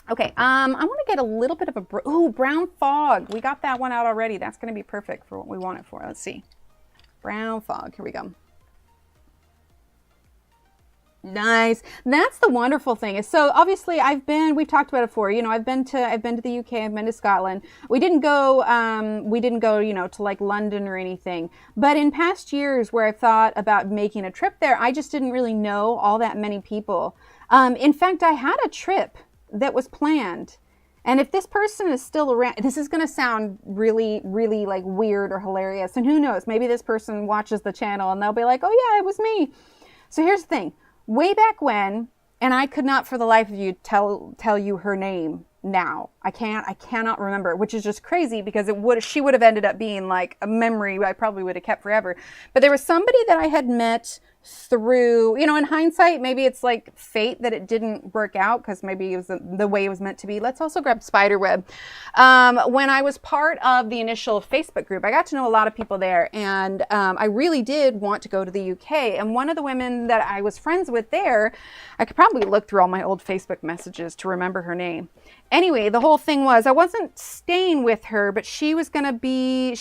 Okay, I want to get a little bit of a brown fog. We got that one out already. That's going to be perfect for what we want it for. Let's see. Brown fog. Here we go. Nice. That's the wonderful thing. So obviously we've talked about it before, you know, I've been to the UK, I've been to Scotland. We didn't go, you know, to like London or anything, but in past years where I thought about making a trip there, I just didn't really know all that many people. In fact, I had a trip that was planned. And if this person is still around, this is going to sound really, really like weird or hilarious. And who knows, maybe this person watches the channel and they'll be like, oh yeah, it was me. So here's the thing. Way back when, and I could not for the life of you tell you her name now. I cannot remember, which is just crazy because she would have ended up being like a memory I probably would have kept forever. But there was somebody that I had met through, you know, in hindsight, maybe it's like fate that it didn't work out because maybe it was the way it was meant to be. Let's also grab Spiderweb. When I was part of the initial Facebook group, I got to know a lot of people there, and I really did want to go to the UK. And one of the women that I was friends with there, I could probably look through all my old Facebook messages to remember her name. Anyway, the whole thing was I wasn't staying with her, but she was gonna be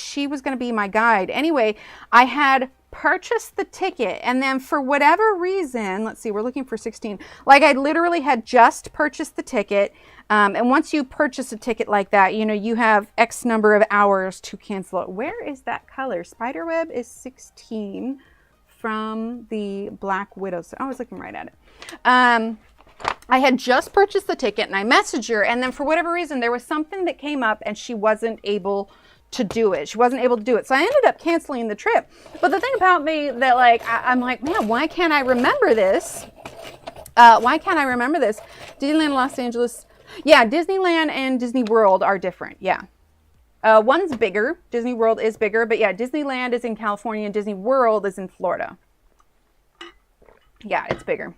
my guide. Anyway, I had purchased the ticket, and then for whatever reason, let's see, we're looking for 16. Like I literally had just purchased the ticket, and once you purchase a ticket like that, you know, you have X number of hours to cancel it. Where is that color? Spiderweb is 16 from the Black Widow. So I was looking right at it. I had just purchased the ticket and I messaged her, and then for whatever reason there was something that came up and she wasn't able to do it. She wasn't able to do it. So I ended up canceling the trip. But the thing about me that like, I'm like, man, why can't I remember this? Why can't I remember this? Disneyland Los Angeles. Yeah, Disneyland and Disney World are different. Yeah. One's bigger. Disney World is bigger. But yeah, Disneyland is in California and Disney World is in Florida. Yeah, it's bigger.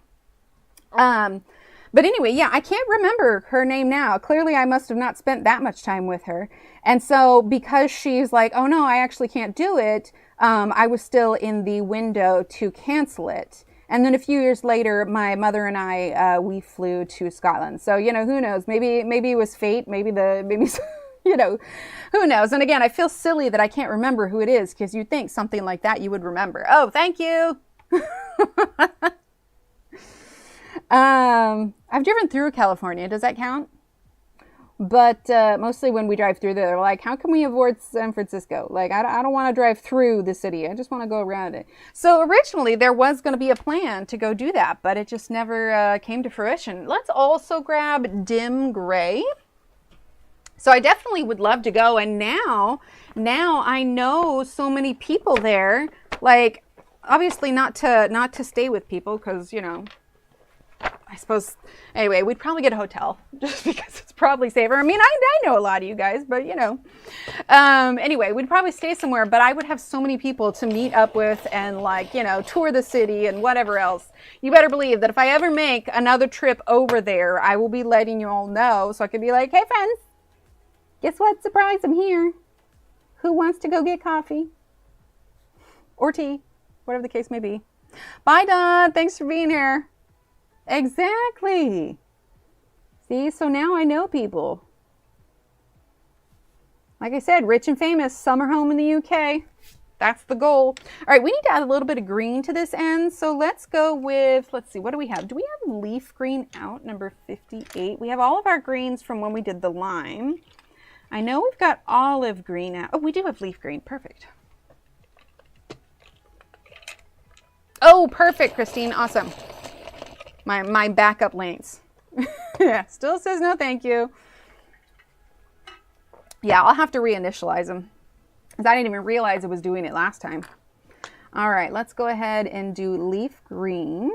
But anyway, yeah, I can't remember her name now. Clearly, I must have not spent that much time with her. And so because she's like, oh no, I actually can't do it, I was still in the window to cancel it. And then a few years later, my mother and I, we flew to Scotland. So, you know, who knows? Maybe it was fate. Maybe you know, who knows? And again, I feel silly that I can't remember who it is because you'd think something like that you would remember. Oh, thank you. I've driven through California. Does that count? But mostly when we drive through there, they're like, how can we avoid San Francisco? Like, I don't want to drive through the city. I just want to go around it. So originally there was going to be a plan to go do that, but it just never came to fruition. Let's also grab Dim Gray. So I definitely would love to go. And now I know so many people there, like obviously not to stay with people because, you know, I suppose, anyway, we'd probably get a hotel just because it's probably safer. I mean, I know a lot of you guys, but you know, anyway, we'd probably stay somewhere, but I would have so many people to meet up with and like, you know, tour the city and whatever else. You better believe that if I ever make another trip over there, I will be letting you all know so I could be like, hey friends, guess what? Surprise, I'm here. Who wants to go get coffee or tea, whatever the case may be. Bye, Don. Thanks for being here. Exactly. See, so now I know people. Like I said, rich and famous, summer home in the UK. That's the goal. All right, we need to add a little bit of green to this end. So let's go with, let's see, what do we have? Do we have leaf green out, number 58? We have all of our greens from when we did the lime. I know we've got olive green out. Oh, we do have leaf green. Perfect. Oh, perfect, Christine. Awesome. My backup links. Yeah, still says no thank you. Yeah, I'll have to reinitialize them because I didn't even realize it was doing it last time. All right, let's go ahead and do leaf green.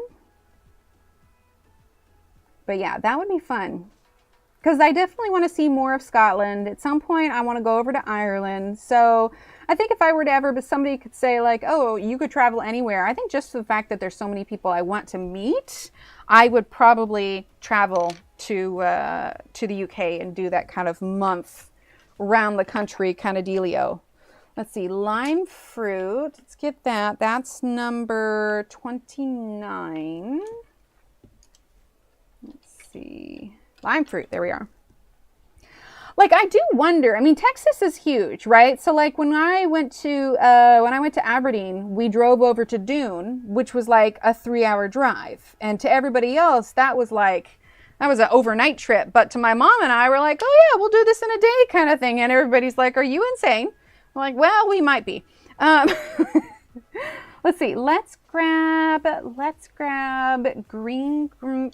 But yeah, that would be fun. because I definitely want to see more of Scotland. At some point, I want to go over to Ireland. So I think if I were to ever, but somebody could say like, oh, you could travel anywhere. I think just the fact that there's so many people I want to meet, I would probably travel to the UK and do that kind of month around the country kind of dealio. Let's see, lime fruit. Let's get that. That's number 29. Let's see. Lime fruit, there we are. Like, I do wonder, I mean, Texas is huge, right? So like when I went to Aberdeen, we drove over to Dune, which was like a 3-hour drive. And to everybody else, that was an overnight trip. But to my mom and I were like, oh yeah, we'll do this in a day kind of thing. And everybody's like, are you insane? I'm like, well, we might be. Let's see. Let's grab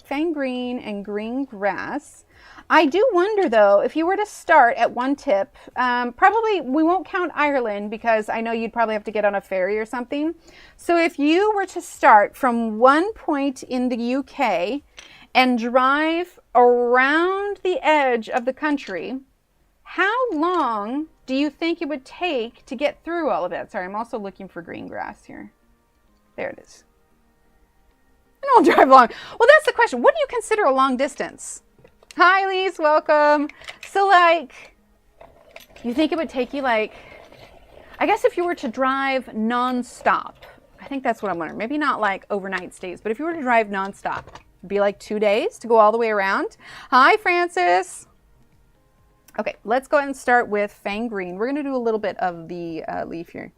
fang green and green grass. I do wonder though, if you were to start at one tip, probably we won't count Ireland because I know you'd probably have to get on a ferry or something. So if you were to start from one point in the UK and drive around the edge of the country, how long do you think it would take to get through all of it? Sorry, I'm also looking for green grass here. There it is. I don't drive long. Well, that's the question. What do you consider a long distance? Hi, Lise. Welcome. So, like, you think it would take you, like, I guess if you were to drive nonstop, I think that's what I'm wondering. Maybe not, like, overnight stays, but if you were to drive nonstop, it'd be, like, 2 days to go all the way around. Hi, Francis. Okay, let's go ahead and start with fang green. We're going to do a little bit of the leaf here.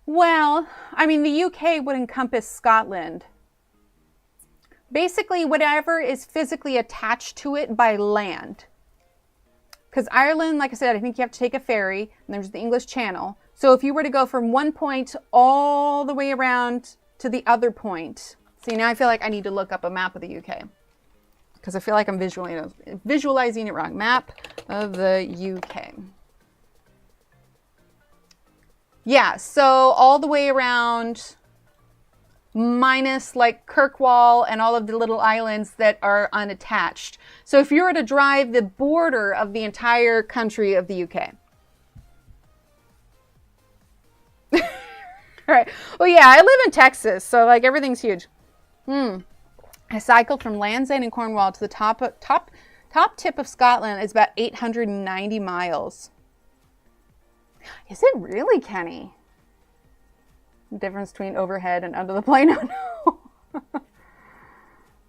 Well, I mean, the UK would encompass Scotland. Basically, whatever is physically attached to it by land. Because Ireland, like I said, I think you have to take a ferry, and there's the English Channel. So if you were to go from one point all the way around to the other point. See, now I feel like I need to look up a map of the UK. Because I feel like I'm visualizing it wrong. Map of the UK. Yeah, so all the way around, minus like Kirkwall and all of the little islands that are unattached. So if you were to drive the border of the entire country of the UK. All right. Well, yeah, I live in Texas, so like everything's huge. I cycled from Land's End in Cornwall to the top tip of Scotland. It's about 890 miles. Is it really, Kenny? The difference between overhead and under the plane? Oh,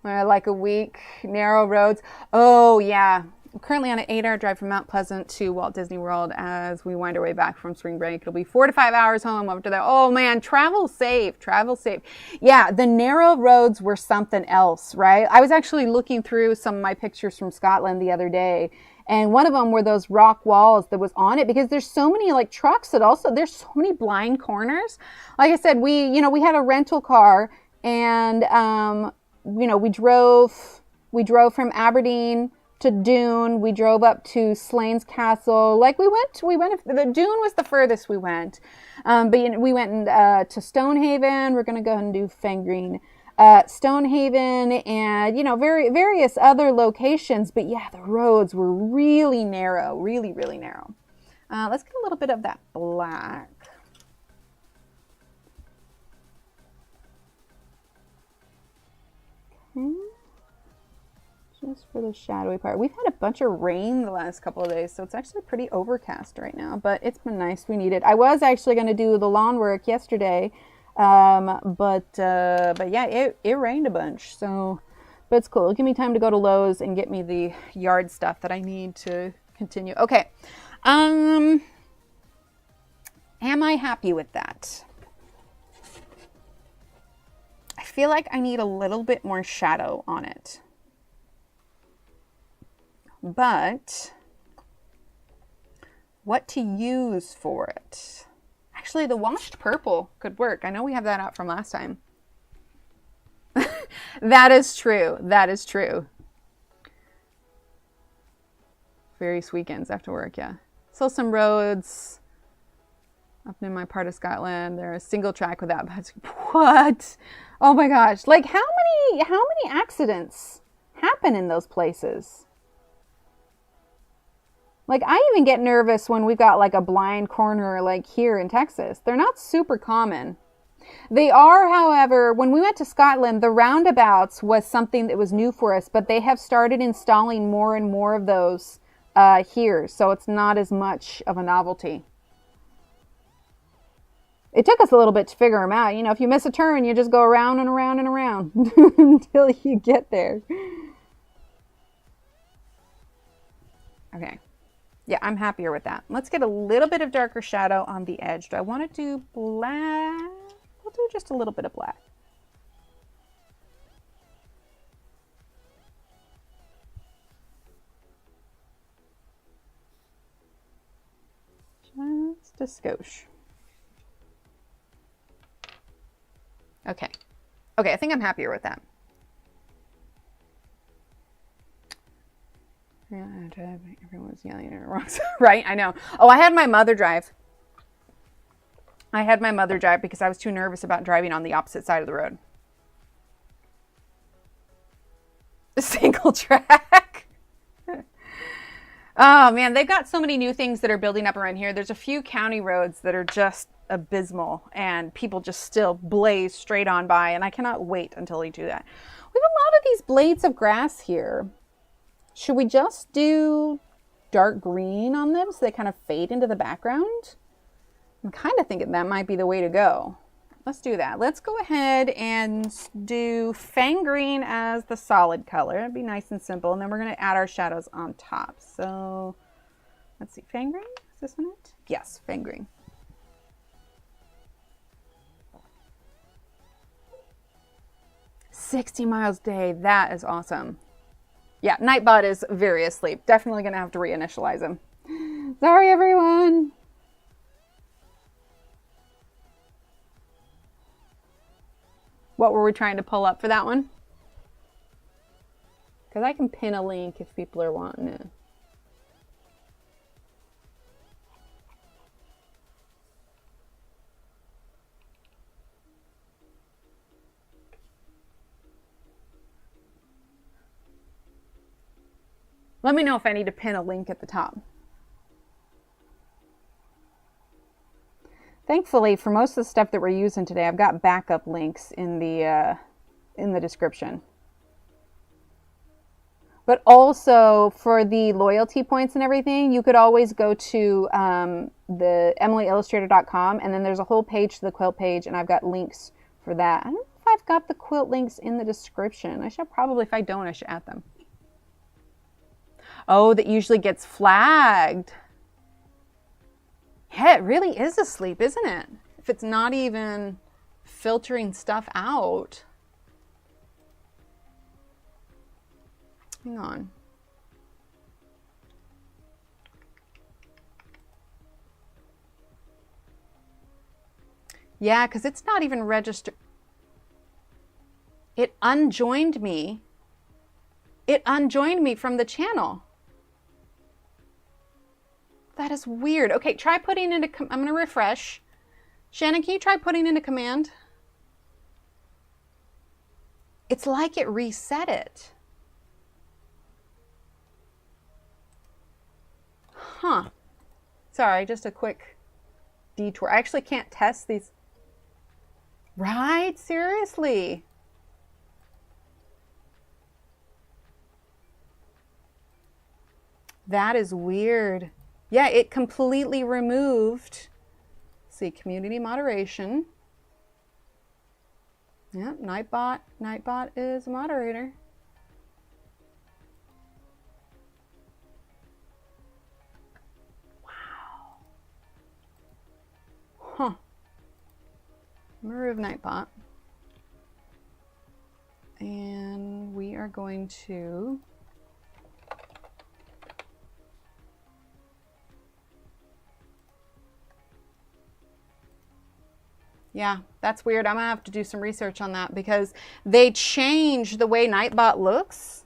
no. Like a week, narrow roads. Oh, yeah. I'm currently on an 8-hour drive from Mount Pleasant to Walt Disney World as we wind our way back from spring break. It'll be 4 to 5 hours home after that. Oh, man, travel safe, travel safe. Yeah, the narrow roads were something else, right? I was actually looking through some of my pictures from Scotland the other day. And one of them were those rock walls that was on it because there's so many like trucks that also, there's so many blind corners. Like I said, we had a rental car and, we drove from Aberdeen to Dune. We drove up to Slains Castle. Like the Dune was the furthest we went. But we went to Stonehaven. We're going to go ahead and do Fengreen. Stonehaven and, various other locations. But yeah, the roads were really narrow, really, really narrow. Let's get a little bit of that black. Okay. Just for the shadowy part. We've had a bunch of rain the last couple of days, so it's actually pretty overcast right now, but it's been nice. We need it. I was actually going to do the lawn work yesterday. But yeah, it rained a bunch, so, but it's cool. It'll give me time to go to Lowe's and get me the yard stuff that I need to continue. Okay. Am I happy with that? I feel like I need a little bit more shadow on it, but what to use for it? Actually, the washed purple could work. I know we have that out from last time. That is true. That is true. Various weekends after work, yeah. So some roads up in my part of Scotland. They're a single track with that. But what? Oh my gosh. Like how many accidents happen in those places. Like, I even get nervous when we've got like a blind corner like here in Texas. They're not super common. They are, however, when we went to Scotland, the roundabouts was something that was new for us, but they have started installing more and more of those here, so it's not as much of a novelty. It took us a little bit to figure them out. You know, if you miss a turn, you just go around and around and around until you get there. Okay. Yeah, I'm happier with that. Let's get a little bit of darker shadow on the edge. Do I want to do black? We'll do just a little bit of black. Just a skosh. Okay. Okay, I think I'm happier with that. Yeah, everyone's yelling at the rocks. Right, I know. Oh, I had my mother drive. I had my mother drive because I was too nervous about driving on the opposite side of the road. A single track. Oh man, they've got so many new things that are building up around here. There's a few county roads that are just abysmal and people just still blaze straight on by, and I cannot wait until they do that. We have a lot of these blades of grass here. Should we just do dark green on them so they kind of fade into the background? I'm kind of thinking that might be the way to go. Let's do that. Let's go ahead and do Fang Green as the solid color. It'd be nice and simple. And then we're going to add our shadows on top. So let's see. Fang Green? Is this one it? Yes, Fang Green. $60 miles a day. That is awesome. Yeah, Nightbot is very asleep. Definitely going to have to reinitialize him. Sorry, everyone. What were we trying to pull up for that one? Because I can pin a link if people are wanting it. Let me know if I need to pin a link at the top. Thankfully, for most of the stuff that we're using today, I've got backup links in the description. But also for the loyalty points and everything, you could always go to the emilyillustrator.com, and then there's a whole page to the quilt page, and I've got links for that. I don't know if I've got the quilt links in the description. I should probably, if I don't, I should add them. Oh, that usually gets flagged. Yeah, it really is asleep, isn't it? If it's not even filtering stuff out. Hang on. Yeah, because it's not even registered. It unjoined me. It unjoined me from the channel. That is weird. Okay, try putting into, I'm going to refresh. Shannon, can you try putting into command? It's like it reset it. Huh. Sorry, just a quick detour. I actually can't test these. Right? Seriously. That is weird. Yeah, it completely removed. Let's see, community moderation. Yeah, Nightbot. Nightbot is a moderator. Wow. Huh. Remove Nightbot. And we are going to yeah, that's weird. I'm gonna have to do some research on that because they changed the way Nightbot looks.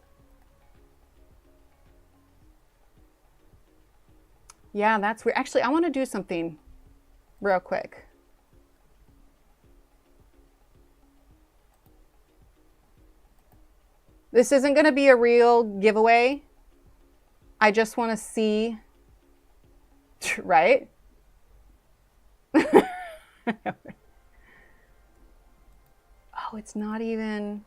Yeah, that's weird. Actually, I want to do something real quick. This isn't going to be a real giveaway. I just want to see, right? Oh, it's not even.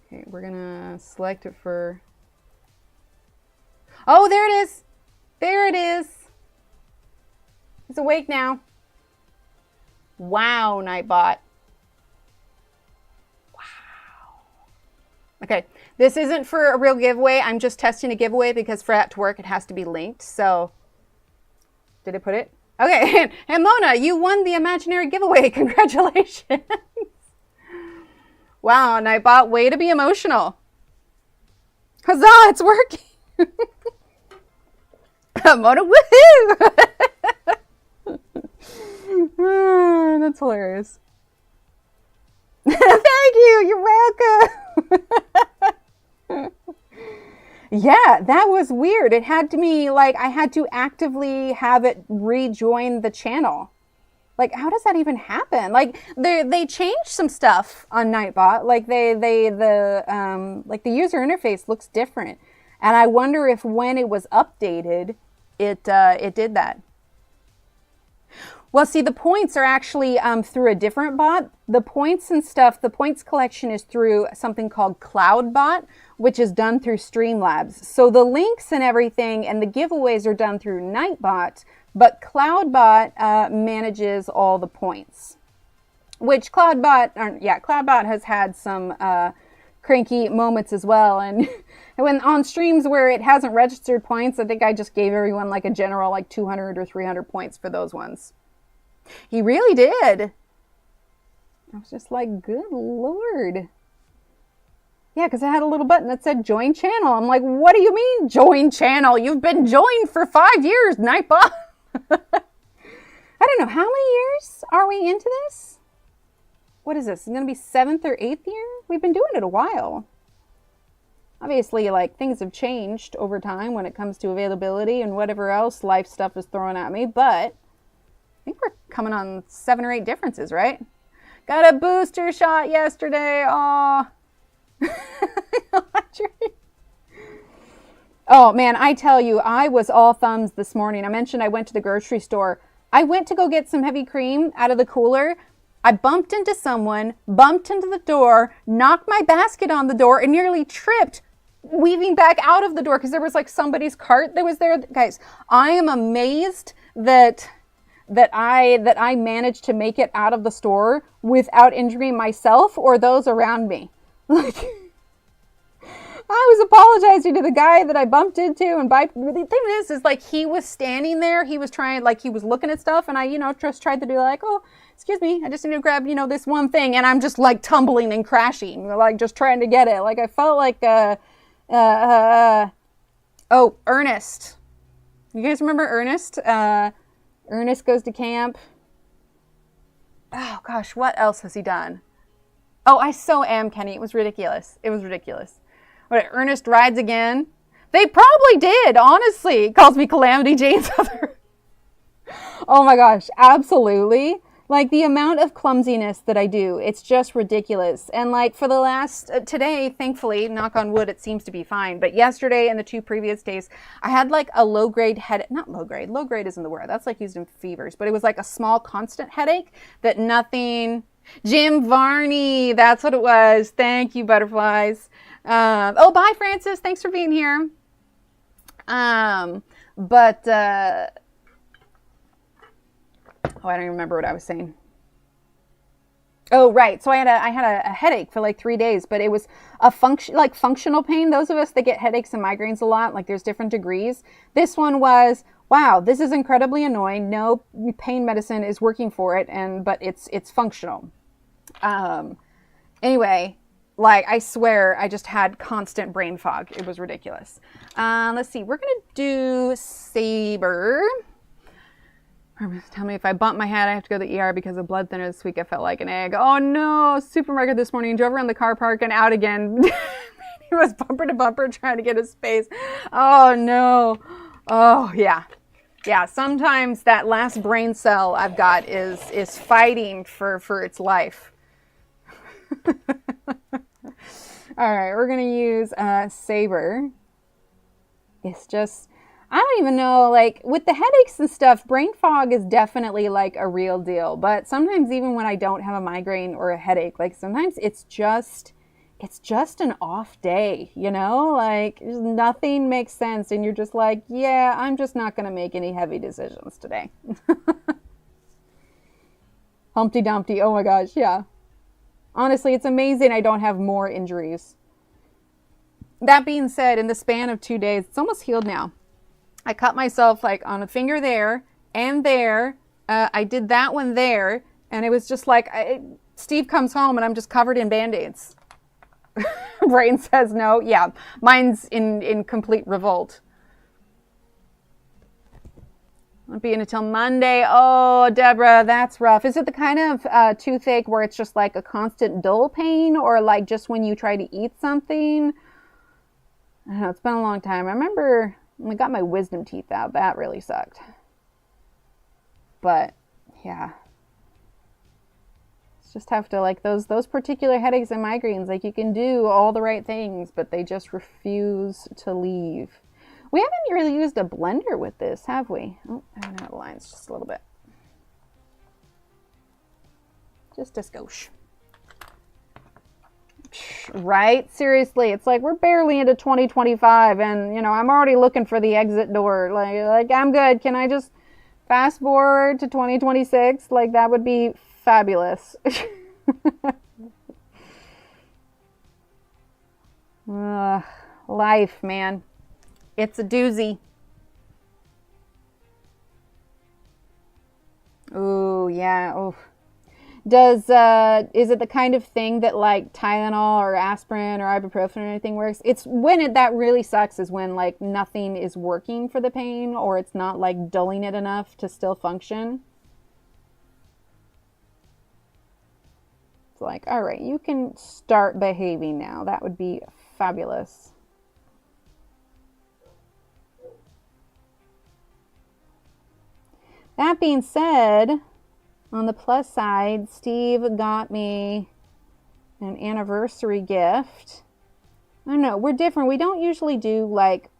Okay, we're going to select it for. Oh, there it is. There it is. It's awake now. Wow, Nightbot. Wow. Okay, this isn't for a real giveaway. I'm just testing a giveaway because for that to work, it has to be linked. So, did it put it? Okay, and Mona, you won the imaginary giveaway. Congratulations. Wow, Nightbot, way to be emotional. Huzzah, it's working. Mona, woohoo! That's hilarious. Thank you. You're welcome. Yeah, that was weird. It had to be like I had to actively have it rejoin the channel. Like, how does that even happen? Like, they changed some stuff on Nightbot. Like, the user interface looks different, and I wonder if when it was updated, it did that. Well, see, the points are actually through a different bot. The points and stuff, the points collection is through something called CloudBot, which is done through Streamlabs. So the links and everything and the giveaways are done through Nightbot, but CloudBot manages all the points. Which CloudBot has had some cranky moments as well. And when on streams where it hasn't registered points, I think I just gave everyone like a general like 200 or 300 points for those ones. He really did. I was just like, good Lord. Yeah, because I had a little button that said join channel. I'm like, what do you mean join channel? You've been joined for 5 years, Nightbot. I don't know. How many years are we into this? What is this? It's going to be 7th or 8th year? We've been doing it a while. Obviously, like, things have changed over time when it comes to availability and whatever else life stuff is throwing at me, but I think we're coming on 7 or 8 differences, right? Got a booster shot yesterday. Aw. Oh, man, I tell you, I was all thumbs this morning. I mentioned I went to the grocery store. I went to go get some heavy cream out of the cooler. I bumped into someone, bumped into the door, knocked my basket on the door, and nearly tripped weaving back out of the door because there was like somebody's cart that was there. Guys, I am amazed that I managed to make it out of the store without injuring myself or those around me. Like, I was apologizing to the guy that I bumped into, and the thing is like he was standing there, he was trying, like he was looking at stuff, and I, just tried to do like, oh, excuse me, I just need to grab, this one thing, and I'm just like tumbling and crashing, like just trying to get it. Like I felt like, oh, Ernest. You guys remember Ernest? Ernest Goes to Camp. Oh gosh, what else has he done? Oh, I so am, Kenny. It was ridiculous. It was ridiculous. What, Ernest Rides Again? They probably did, honestly. Calls me Calamity Jane's other. Oh my gosh, absolutely. Like the amount of clumsiness that I do, it's just ridiculous. And like for the last, today, thankfully, knock on wood, it seems to be fine. But yesterday and the 2 previous days, I had like a low-grade headache. Not low-grade. Low-grade isn't the word. That's like used in fevers. But it was like a small constant headache that nothing... Jim Varney, that's what it was. Thank you, butterflies. Oh, bye, Francis. Thanks for being here. Oh, I don't remember what I was saying. Oh, right. So I had a headache for like 3 days, but it was a functional pain. Those of us that get headaches and migraines a lot, like there's different degrees. This one was, wow, this is incredibly annoying. No pain medicine is working for it, but it's functional. Anyway, like I swear I just had constant brain fog. It was ridiculous. Let's see. We're going to do Saber. Tell me if I bump my head, I have to go to the ER because of blood thinner this week. I felt like an egg. Oh no, supermarket this morning, drove around the car park and out again. He was bumper to bumper trying to get his space. Oh no. Oh yeah. Yeah, sometimes that last brain cell I've got is fighting for its life. All right, we're gonna use Sabre. It's just, I don't even know, like with the headaches and stuff, brain fog is definitely like a real deal. But sometimes even when I don't have a migraine or a headache, like sometimes it's just an off day, you know, like nothing makes sense. And you're just like, yeah, I'm just not going to make any heavy decisions today. Humpty Dumpty. Oh my gosh. Yeah. Honestly, it's amazing I don't have more injuries. That being said, in the span of 2 days, it's almost healed now. I cut myself like on a finger there and there. I did that one there. And it was just like, Steve comes home and I'm just covered in Band-Aids. Brain says no. Yeah, mine's in complete revolt. Won't be in until Monday. Oh, Deborah, that's rough. Is it the kind of toothache where it's just like a constant dull pain, or like just when you try to eat something? I don't know. It's been a long time. I remember when I got my wisdom teeth out. That really sucked. But yeah, it's just have to, like, those particular headaches and migraines. Like, you can do all the right things, but they just refuse to leave. We haven't really used a blender with this, have we? Oh, I don't know the lines just a little bit. Just a skosh. Right? Seriously, it's like we're barely into 2025 and, you know, I'm already looking for the exit door. Like I'm good. Can I just fast forward to 2026? Like, that would be fabulous. Life, man. It's a doozy. Ooh, yeah. Oh. Is it the kind of thing that like Tylenol or aspirin or ibuprofen or anything works? It's when that really sucks is when like nothing is working for the pain, or it's not like dulling it enough to still function. It's like, all right, you can start behaving now. That would be fabulous. That being said, on the plus side, Steve got me an anniversary gift. I don't know, we're different. We don't usually do like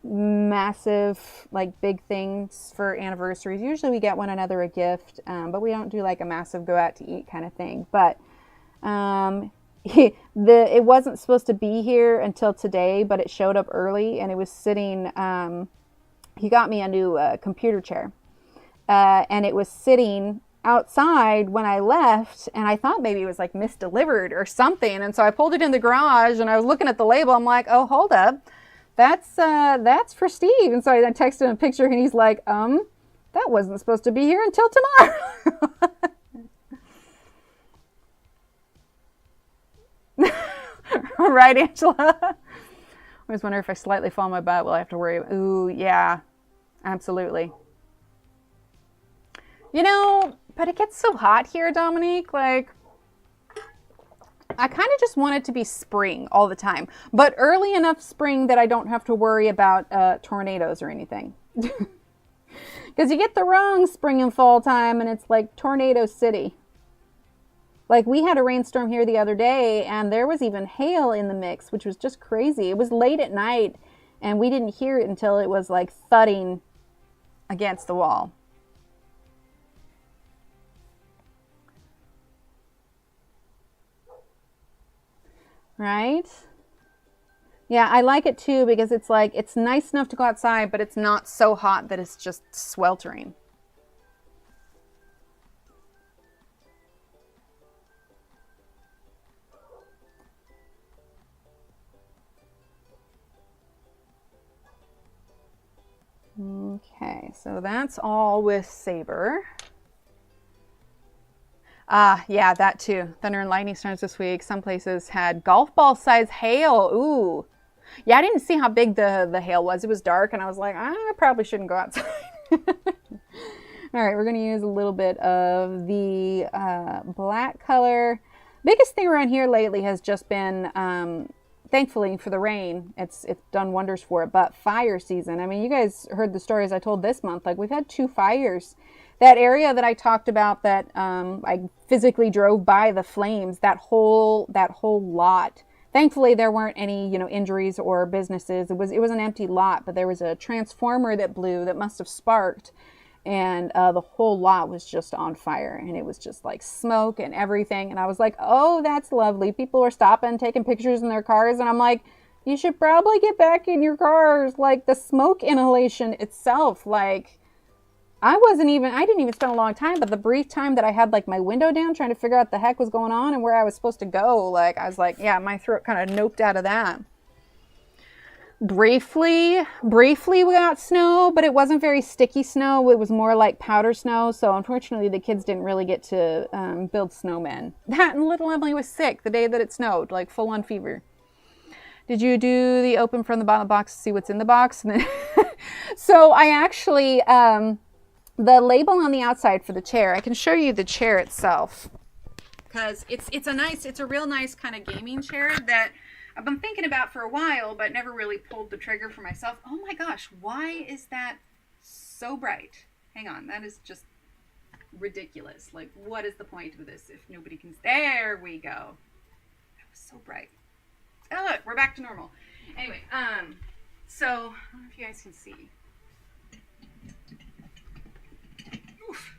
massive, like big things for anniversaries. Usually we get one another a gift, but we don't do like a massive go out to eat kind of thing. But it wasn't supposed to be here until today, but it showed up early and it was sitting, he got me a new computer chair. And it was sitting outside when I left, and I thought maybe it was like misdelivered or something. And so I pulled it in the garage and I was looking at the label. I'm like, oh, hold up. That's for Steve. And so I texted him a picture and he's like, that wasn't supposed to be here until tomorrow. Right, Angela? I always wonder if I slightly fall on my butt, will I have to worry? Ooh, yeah, absolutely. You know, but it gets so hot here, Dominique. Like, I kind of just want it to be spring all the time, but early enough spring that I don't have to worry about tornadoes or anything. Because you get the wrong spring and fall time and it's like tornado city. Like, we had a rainstorm here the other day and there was even hail in the mix, which was just crazy. It was late at night and we didn't hear it until it was like thudding against the wall. Right? Yeah, I like it too because it's like, it's nice enough to go outside, but it's not so hot that it's just sweltering. Okay, so that's all with Sabre. Yeah, that too. Thunder and lightning storms this week. Some places had golf ball size hail. Ooh. Yeah, I didn't see how big the hail was. It was dark and I was like, I probably shouldn't go outside. All right, we're going to use a little bit of the black color. Biggest thing around here lately has just been thankfully for the rain, it's done wonders for it. But fire season, I mean, you guys heard the stories I told this month. Like, we've had 2 fires. That area that I talked about that I physically drove by the flames, that whole lot. Thankfully, there weren't any, you know, injuries or businesses. It was an empty lot, but there was a transformer that blew that must have sparked, and the whole lot was just on fire, and it was just like smoke and everything. And I was like, oh, that's lovely. People are stopping, taking pictures in their cars, and I'm like, you should probably get back in your cars. Like, the smoke inhalation itself, like, I didn't even spend a long time, but the brief time that I had like my window down trying to figure out the heck was going on and where I was supposed to go, like, I was like, yeah, my throat kind of noped out of that. Briefly we got snow, but it wasn't very sticky snow. It was more like powder snow. So unfortunately the kids didn't really get to build snowmen. That, and little Emily was sick the day that it snowed, like full on fever. Did you do the open from the bottom box to see what's in the box? So I actually, the label on the outside for the chair, I can show you the chair itself, because it's a real nice kind of gaming chair that I've been thinking about for a while, but never really pulled the trigger for myself. Oh my gosh, why is that so bright? Hang on, that is just ridiculous. Like, what is the point of this if nobody can... There we go. That was so bright. Oh, look, we're back to normal. Anyway, so, I don't know if you guys can see. Oof.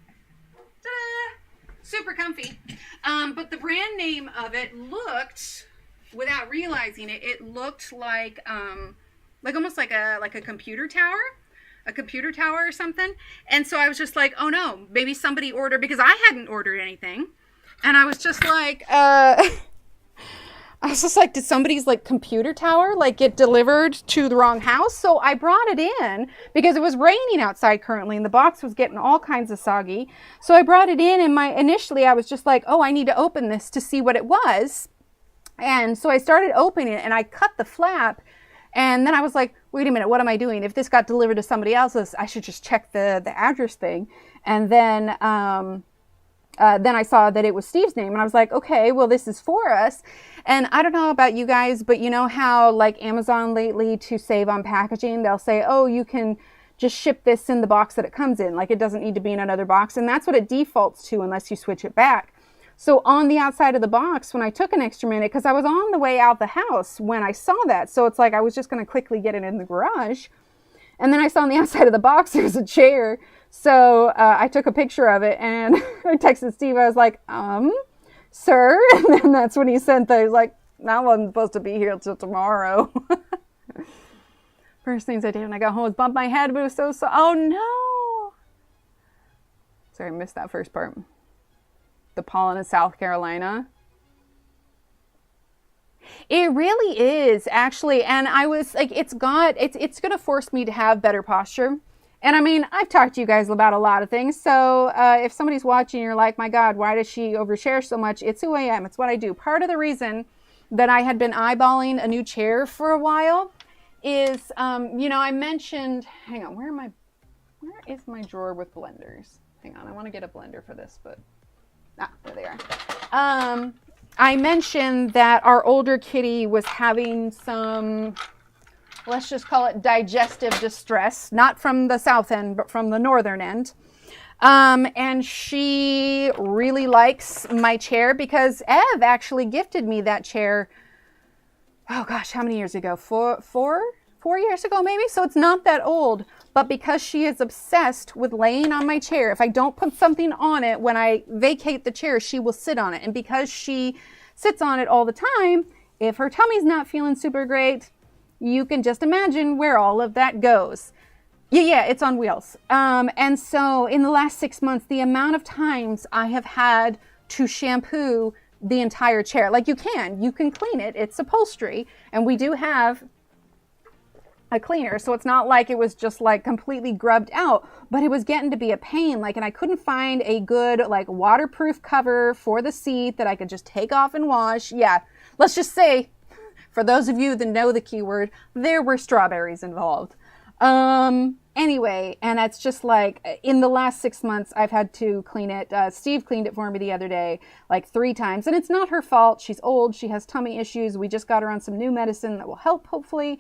Ta-da! Super comfy. But the brand name of it looked... without realizing it, it looked like almost like a computer tower or something. And so I was just like, oh no, maybe somebody ordered, because I hadn't ordered anything. And I was just like, did somebody's like computer tower like get delivered to the wrong house? So I brought it in because it was raining outside currently and the box was getting all kinds of soggy. So I brought it in, and initially I was just like, oh, I need to open this to see what it was. And so I started opening it and I cut the flap, and then I was like, wait a minute, what am I doing? If this got delivered to somebody else's, I should just check the address thing. And then I saw that it was Steve's name, and I was like, okay, well, this is for us. And I don't know about you guys, but you know how like Amazon lately, to save on packaging, they'll say, oh, you can just ship this in the box that it comes in. Like, it doesn't need to be in another box. And that's what it defaults to unless you switch it back. So on the outside of the box, when I took an extra minute, because I was on the way out the house when I saw that. So it's like I was just going to quickly get it in the garage. And then I saw on the outside of the box, there was a chair. So I took a picture of it and I texted Steve. I was like, sir? And then that's when he sent that. He's like, I wasn't supposed to be here until tomorrow. First things I did when I got home was bump my head, but it was so, oh no. Sorry, I missed that first part. The pollen in South Carolina. It really is, actually. And I was like, it's going to force me to have better posture. And I mean, I've talked to you guys about a lot of things. So if somebody's watching, you're like, my God, why does she overshare so much? It's who I am. It's what I do. Part of the reason that I had been eyeballing a new chair for a while is, you know, I mentioned, hang on, where is my drawer with blenders? Hang on, I want to get a blender for this, but there they are. I mentioned that our older kitty was having some, let's just call it digestive distress, not from the south end, but from the northern end. And she really likes my chair because Ev actually gifted me that chair. Oh gosh, how many years ago? Four years ago maybe? So it's not that old. But because she is obsessed with laying on my chair, if I don't put something on it, when I vacate the chair, she will sit on it. And because she sits on it all the time, if her tummy's not feeling super great, you can just imagine where all of that goes. Yeah, it's on wheels. And so in the last 6 months, the amount of times I have had to shampoo the entire chair, like you can clean it. It's upholstery. And we do have a cleaner, so it's not like it was just like completely grubbed out, but it was getting to be a pain. Like, and I couldn't find a good like waterproof cover for the seat that I could just take off and wash. Yeah, let's just say, for those of you that know the keyword, there were strawberries involved. Anyway, and it's just like in the last 6 months, I've had to clean it. Steve cleaned it for me the other day, like 3 times. And it's not her fault. She's old. She has tummy issues. We just got her on some new medicine that will help, hopefully.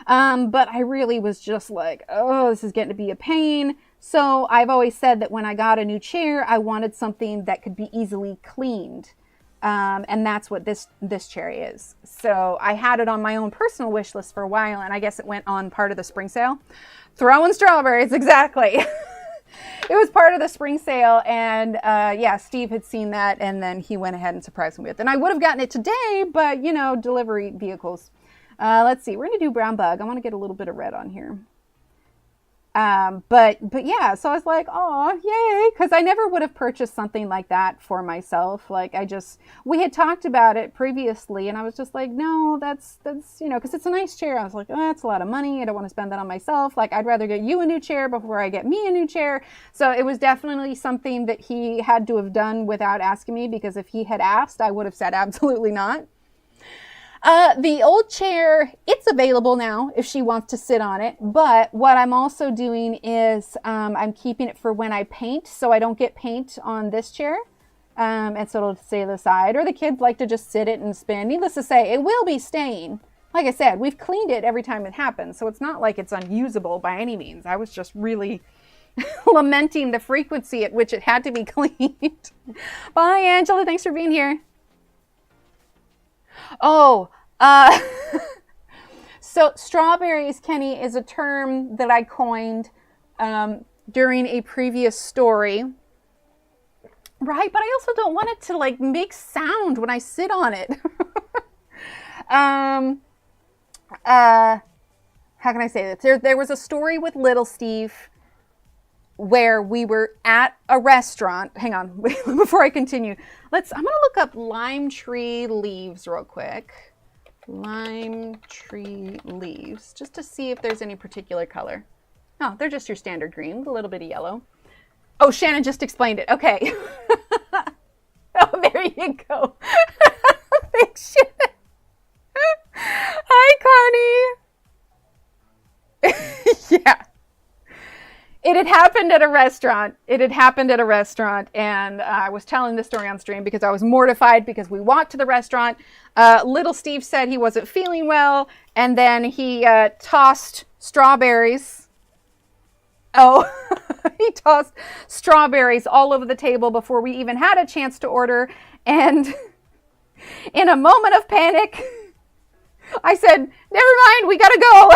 But I really was just like, oh, this is getting to be a pain. So I've always said that when I got a new chair, I wanted something that could be easily cleaned. And that's what this chair is. So I had it on my own personal wish list for a while, and I guess it went on part of the spring sale. Throwing strawberries, exactly. It was part of the spring sale, and yeah, Steve had seen that, and then he went ahead and surprised me with it. And I would have gotten it today, but you know, delivery vehicles. Let's see, we're gonna do brown bug. I want to get a little bit of red on here. But yeah, so I was like, oh, yay. Cause I never would have purchased something like that for myself. Like we had talked about it previously, and I was just like, no, that's, you know, cause it's a nice chair. I was like, oh, that's a lot of money. I don't want to spend that on myself. Like, I'd rather get you a new chair before I get me a new chair. So it was definitely something that he had to have done without asking me, because if he had asked, I would have said absolutely not. The old chair, it's available now if she wants to sit on it. But what I'm also doing is I'm keeping it for when I paint, so I don't get paint on this chair. And so it'll stay to the side. Or the kids like to just sit it and spin. Needless to say, it will be staying. Like I said, we've cleaned it every time it happens. So it's not like it's unusable by any means. I was just really lamenting the frequency at which it had to be cleaned. Bye, Angela. Thanks for being here. Oh, so strawberries, Kenny, is a term that I coined during a previous story. Right, but I also don't want it to like make sound when I sit on it. How can I say this? There was a story with little Steve where we were at a restaurant. Hang on, before I continue. I'm going to look up lime tree leaves real quick. Lime tree leaves, just to see if there's any particular color. Oh, they're just your standard green with a little bit of yellow. Oh, Shannon just explained it. Okay. Oh, there you go. Thanks, Shannon. Hi, Connie. Yeah. It had happened at a restaurant. And I was telling this story on stream because I was mortified because we walked to the restaurant. Little Steve said he wasn't feeling well, and then he tossed strawberries. Oh, he tossed strawberries all over the table before we even had a chance to order. And in a moment of panic, I said, never mind, we gotta go.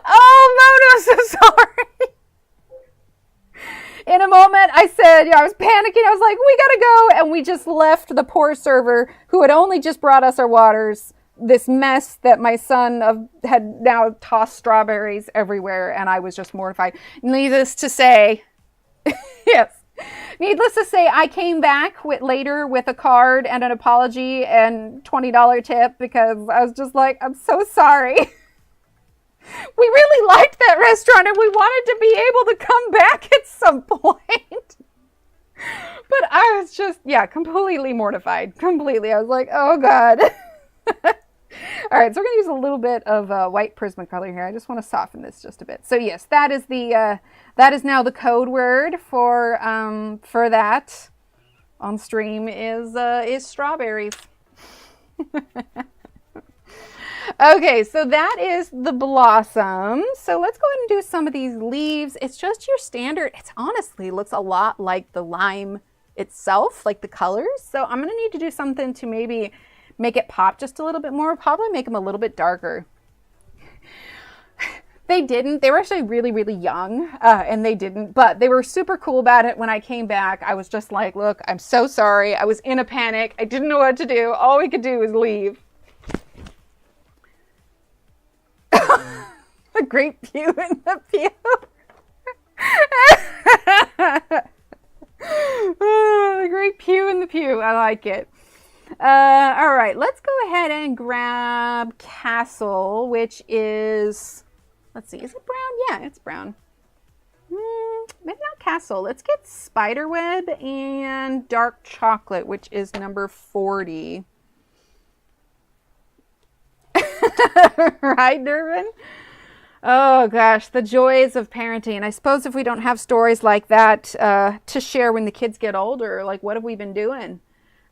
Oh, Mona, I'm so sorry. In a moment, I said, I was panicking. I was like, we gotta go. And we just left the poor server who had only just brought us our waters, this mess that my son had now tossed strawberries everywhere. And I was just mortified. Needless to say, yes. Needless to say, I came back later with a card and an apology and $20 tip because I was just like, I'm so sorry. We really liked that restaurant and we wanted to be able to come back at some point. But I was just, completely mortified. Completely. I was like, oh God. All right, so we're going to use a little bit of white Prismacolor here. I just want to soften this just a bit. So yes, that is now the code word for that on stream is strawberries. Okay, so that is the blossom. So let's go ahead and do some of these leaves. It's just your standard. It honestly looks a lot like the lime itself, like the colors. So I'm going to need to do something to maybe make it pop just a little bit more. Probably make them a little bit darker. They didn't. They were actually really, really young, and they didn't. But they were super cool about it when I came back. I was just like, look, I'm so sorry. I was in a panic. I didn't know what to do. All we could do was leave. The great pew in the pew. Oh, the great pew in the pew. I like it. All right, let's go ahead and grab Castle, which is, let's see, is it brown? Yeah, it's brown. Maybe not Castle. Let's get Spiderweb and Dark Chocolate, which is number 40. Right, Dervin? Oh gosh, the joys of parenting. I suppose if we don't have stories like that to share when the kids get older, like what have we been doing?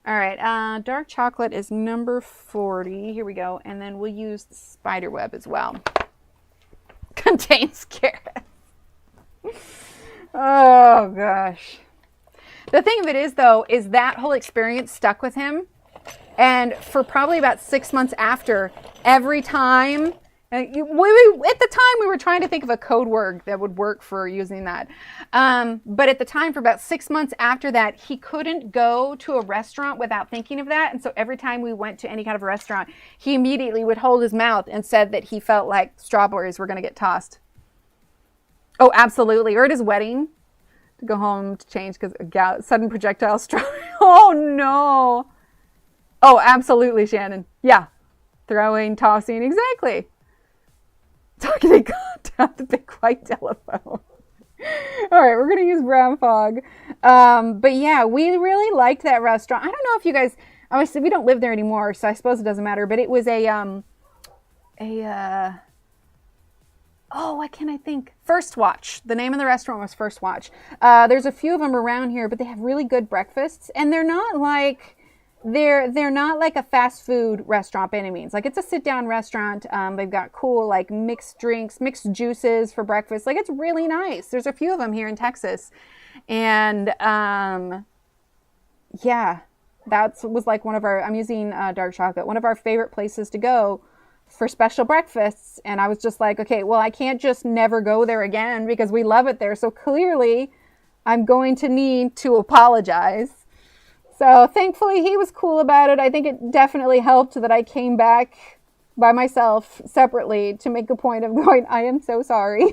All right, dark chocolate is number 40. Here we go. And then we'll use the spider web as well. Contains carrots. Oh gosh. The thing of it is, though, is that whole experience stuck with him. And for probably about 6 months after, every time, at the time we were trying to think of a code word that would work for using that. But at the time, for about 6 months after that, he couldn't go to a restaurant without thinking of that. And so every time we went to any kind of a restaurant, he immediately would hold his mouth and said that he felt like strawberries were going to get tossed. Oh, absolutely. Or at his wedding, to go home to change because a sudden projectile strawberry. Oh, no. Oh, absolutely, Shannon. Yeah. Throwing, tossing. Exactly. Talking to God down the big white telephone. All right, we're going to use brown fog. But yeah, we really liked that restaurant. I don't know if you guys, obviously we don't live there anymore, so I suppose it doesn't matter, but it was oh, what can I think? First Watch. The name of the restaurant was First Watch. There's a few of them around here, but they have really good breakfasts, and they're not like a fast food restaurant by any means. Like, it's a sit-down restaurant. They've got cool, like, mixed drinks, mixed juices for breakfast. Like, it's really nice. There's a few of them here in Texas. And, yeah, was like one of our, I'm using dark chocolate, one of our favorite places to go for special breakfasts. And I was just like, okay, well, I can't just never go there again because we love it there. So clearly I'm going to need to apologize. So thankfully he was cool about it. I think it definitely helped that I came back by myself separately to make a point of going, I am so sorry.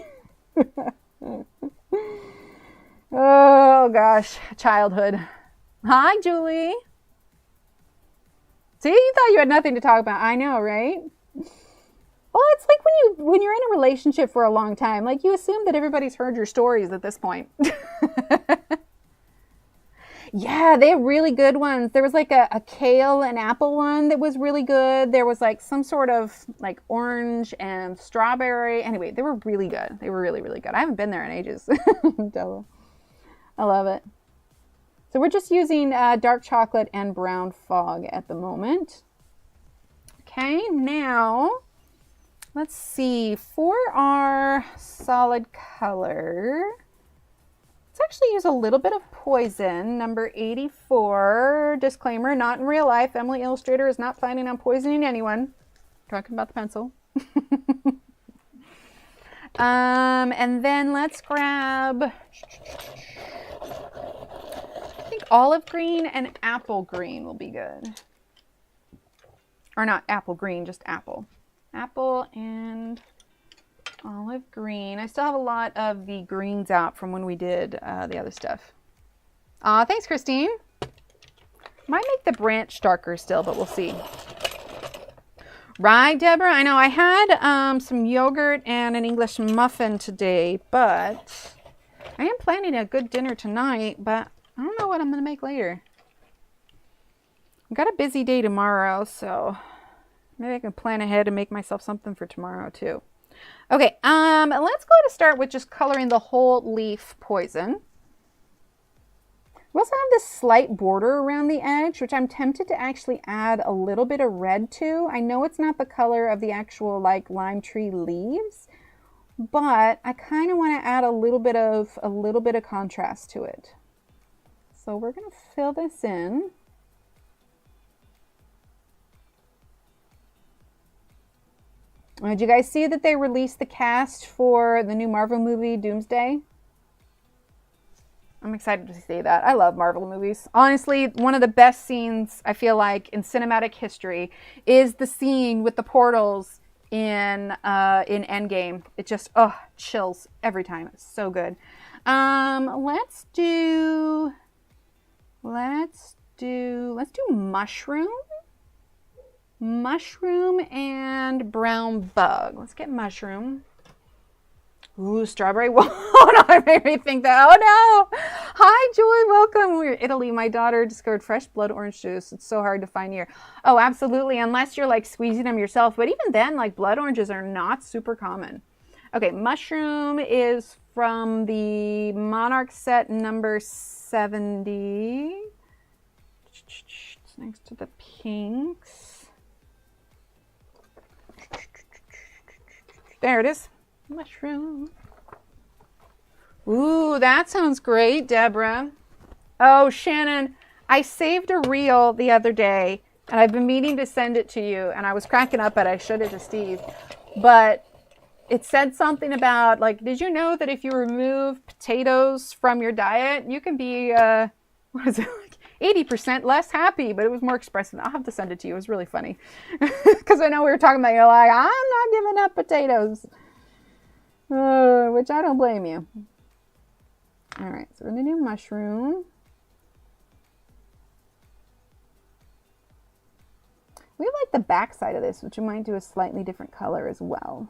Oh gosh, childhood. Hi, Julie. See, you thought you had nothing to talk about. I know, right? Well, it's like when you're in a relationship for a long time, like you assume that everybody's heard your stories at this point. Yeah, they have really good ones. There was like a kale and apple one that was really good. There was like some sort of like orange and strawberry. Anyway, they were really good. They were really, really good. I haven't been there in ages. I love it. So we're just using dark chocolate and brown fog at the moment. Okay, now let's see. For our solid color, let's actually use a little bit of poison, number 84. Disclaimer, not in real life. Emily Illustrator is not planning on poisoning anyone. Talking about the pencil. And then let's grab, I think olive green and apple green will be good. Or not apple green, just apple. Apple and olive green. I still have a lot of the greens out from when we did the other stuff. Thanks, Christine. Might make the branch darker still, but we'll see. Right, Deborah? I know I had some yogurt and an English muffin today, but I am planning a good dinner tonight, but I don't know what I'm going to make later. I've got a busy day tomorrow, so maybe I can plan ahead and make myself something for tomorrow too. Okay, let's go ahead and start with just coloring the whole leaf poison. We also have this slight border around the edge, which I'm tempted to actually add a little bit of red to. I know it's not the color of the actual like lime tree leaves, but I kind of want to add a little bit of contrast to it. So we're going to fill this in. Did you guys see that they released the cast for the new Marvel movie, Doomsday? I'm excited to see that. I love Marvel movies. Honestly, one of the best scenes, I feel like, in cinematic history is the scene with the portals in Endgame. It just, chills every time. It's so good. Let's do mushroom. Mushroom and brown bug. Let's get mushroom. Ooh, strawberry. Whoa, no, it made me think that. Oh no. Hi, Joy. Welcome. We're in Italy. My daughter discovered fresh blood orange juice. It's so hard to find here. Oh, absolutely. Unless you're like squeezing them yourself. But even then, like blood oranges are not super common. Okay, mushroom is from the Monarch set number 70. It's next to the pinks. There it is. Mushroom. Ooh, that sounds great, Deborah. Oh, Shannon, I saved a reel the other day, and I've been meaning to send it to you, and I was cracking up, but I showed it to Steve. But it said something about, like, did you know that if you remove potatoes from your diet, you can be, what is it, like 80% less happy? But it was more expressive. I'll have to send it to you. It was really funny. Because I know we were talking about, you're like, I'm not giving up potatoes. Which I don't blame you. All right, so we're going to do mushroom. We like the back side of this, which we might do a slightly different color as well.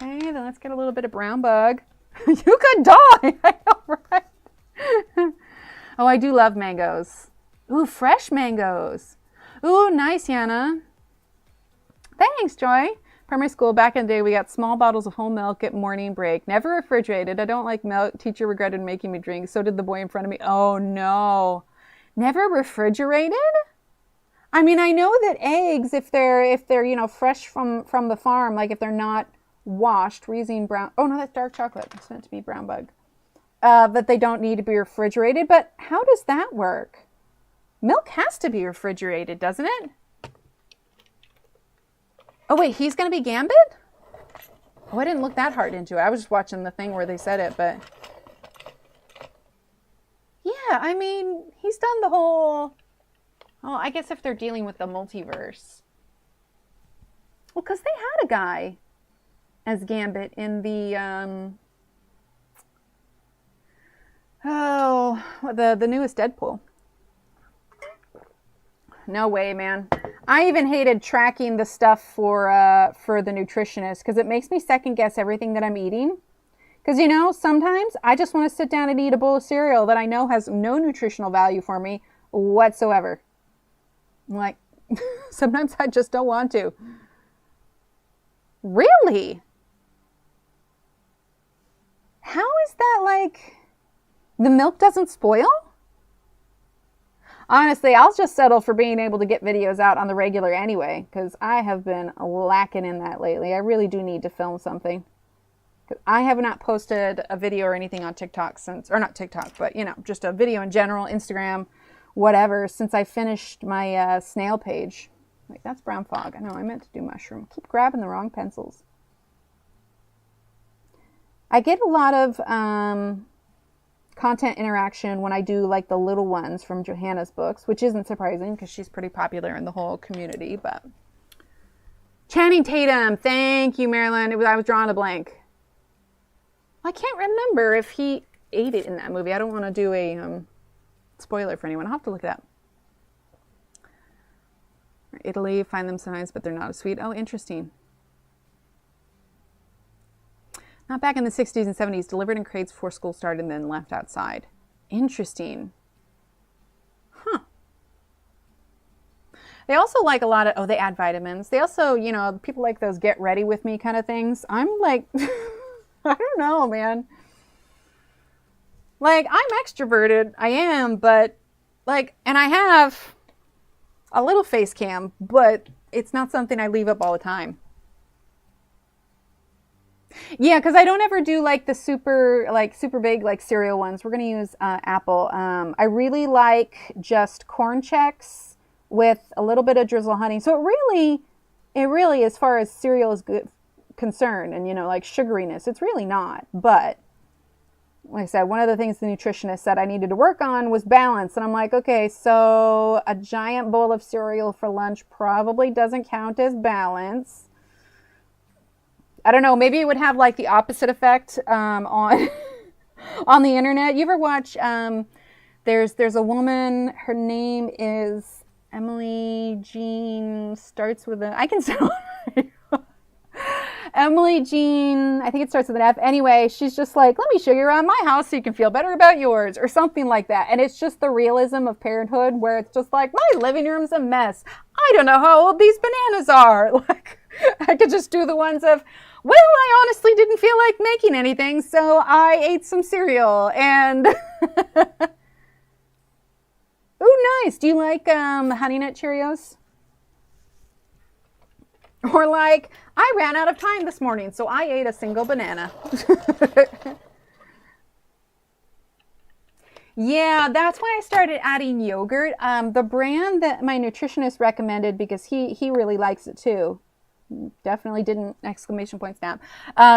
Okay, then let's get a little bit of brown bug. You could die. I know, right? Oh, I do love mangoes. Ooh, fresh mangoes. Ooh, nice, Yana. Thanks, Joy. Primary school, back in the day, we got small bottles of whole milk at morning break. Never refrigerated. I don't like milk. Teacher regretted making me drink. So did the boy in front of me. Oh, no. Never refrigerated? I mean, I know that eggs, if they're you know, fresh from the farm, like if they're not washed, we're using brown. Oh, no, that's dark chocolate. It's meant to be brown bug. That they don't need to be refrigerated. But how does that work? Milk has to be refrigerated, doesn't it? Oh, wait, he's going to be Gambit? Oh, I didn't look that hard into it. I was just watching the thing where they said it, but... Yeah, I mean, he's done the whole... Oh, I guess if they're dealing with the multiverse. Well, because they had a guy as Gambit in the... the newest Deadpool. No way, man. I even hated tracking the stuff for the nutritionist because it makes me second guess everything that I'm eating. Because, you know, sometimes I just want to sit down and eat a bowl of cereal that I know has no nutritional value for me whatsoever. I'm like, sometimes I just don't want to. Really? How is that like, the milk doesn't spoil? Honestly, I'll just settle for being able to get videos out on the regular anyway, because I have been lacking in that lately. I really do need to film something. I have not posted a video or anything on TikTok since, or not TikTok, but, you know, just a video in general, Instagram, whatever, since I finished my snail page. Wait, that's brown fog. I know, I meant to do mushroom. Keep grabbing the wrong pencils. I get a lot of... content interaction when I do like the little ones from Johanna's books, which isn't surprising because she's pretty popular in the whole community. But Channing Tatum, thank you, Marilyn. I was drawing a blank. I can't remember if he ate it in that movie. I don't want to do a spoiler for anyone. I'll have to look it up. Italy, find them sometimes, but they're not as sweet. Oh, interesting. Not back in the 60s and 70s, delivered in crates before school started and then left outside. Interesting. Huh. They also like a lot of, they add vitamins. They also, you know, people like those get ready with me kind of things. I'm like, I don't know, man. Like, I'm extroverted. I am, but like, and I have a little face cam, but it's not something I leave up all the time. Yeah, because I don't ever do like the super big like cereal ones. We're going to use Apple. I really like just corn checks with a little bit of drizzle honey. So it really, as far as cereal is concerned and, you know, like sugariness, it's really not. But like I said, one of the things the nutritionist said I needed to work on was balance. And I'm like, okay, so a giant bowl of cereal for lunch probably doesn't count as balance. I don't know, maybe it would have like the opposite effect on on the internet. You ever watch, there's a woman, her name is Emily Jean, starts with a, I can sound Emily Jean, I think it starts with an F. Anyway, she's just like, let me show you around my house so you can feel better about yours, or something like that. And it's just the realism of parenthood where it's just like, my living room's a mess. I don't know how old these bananas are. Like, I could just do the ones of, Well, I honestly didn't feel like making anything, so I ate some cereal and... Ooh, nice. Do you like Honey Nut Cheerios? Or like, I ran out of time this morning, so I ate a single banana. Yeah, that's why I started adding yogurt. The brand that my nutritionist recommended, because he really likes it too. Definitely didn't exclamation point snap.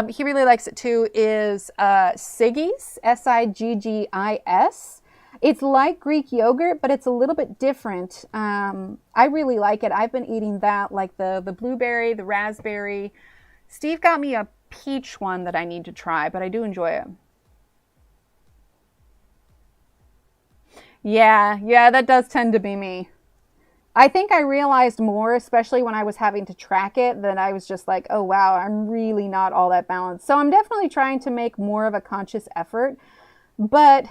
He really likes it too, is Siggis, Siggis. It's like Greek yogurt, but it's a little bit different. I really like it. I've been eating that, like the blueberry, the raspberry. Steve got me a peach one that I need to try, but I do enjoy it. Yeah, that does tend to be me. I think I realized more, especially when I was having to track it, that I was just like, oh wow, I'm really not all that balanced. So I'm definitely trying to make more of a conscious effort. But,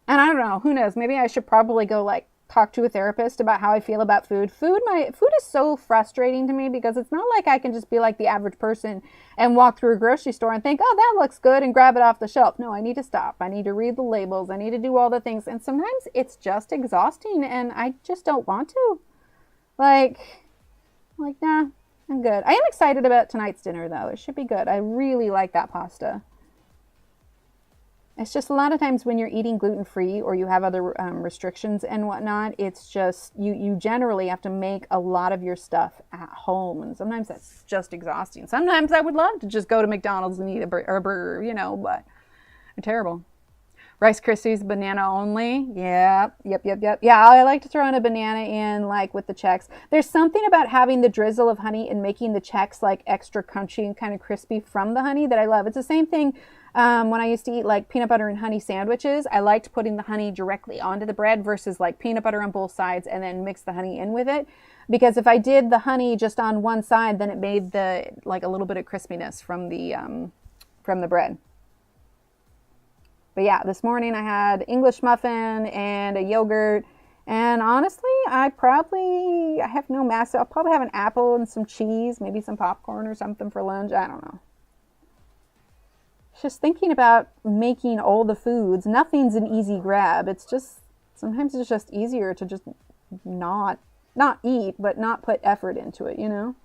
and I don't know, who knows, maybe I should probably go like talk to a therapist about how I feel about food. Food is so frustrating to me because it's not like I can just be like the average person and walk through a grocery store and think, oh, that looks good, and grab it off the shelf. No, I need to stop. I need to read the labels. I need to do all the things. And sometimes it's just exhausting and I just don't want to. Like, nah, I'm good. I am excited about tonight's dinner though. It should be good. I really like that pasta. It's just a lot of times when you're eating gluten-free or you have other restrictions and whatnot, it's just, you generally have to make a lot of your stuff at home. And sometimes that's just exhausting. Sometimes I would love to just go to McDonald's and eat a burger, you know, but they're terrible. Rice Krispies, banana only. Yep. Yeah, I like to throw in a banana in, like with the Chex. There's something about having the drizzle of honey and making the Chex like extra crunchy and kind of crispy from the honey that I love. It's the same thing when I used to eat like peanut butter and honey sandwiches. I liked putting the honey directly onto the bread versus like peanut butter on both sides and then mix the honey in with it. Because if I did the honey just on one side, then it made the like a little bit of crispiness from the bread. But yeah, this morning I had English muffin and a yogurt. And honestly, I have no massive, I'll probably have an apple and some cheese, maybe some popcorn or something for lunch. I don't know. Just thinking about making all the foods. Nothing's an easy grab. It's just, sometimes it's just easier to just not eat, but not put effort into it, you know?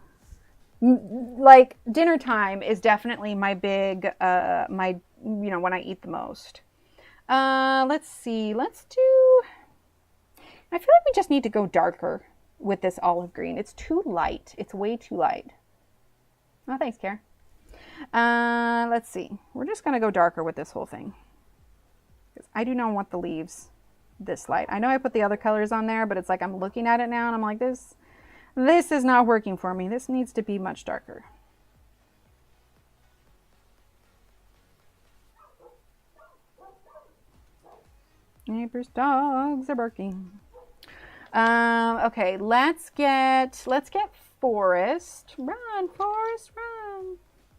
Like dinner time is definitely my big, when I eat the most. Let's see, I feel like we just need to go darker with this olive green. It's too light. It's way too light. Oh, thanks, Kara. Let's see. We're just going to go darker with this whole thing. I do not want the leaves this light. I know I put the other colors on there, but it's like I'm looking at it now and I'm like, this is not working for me. This needs to be much darker. Neighbors' dogs are barking. Okay, let's get Forest. Run, Forest, run.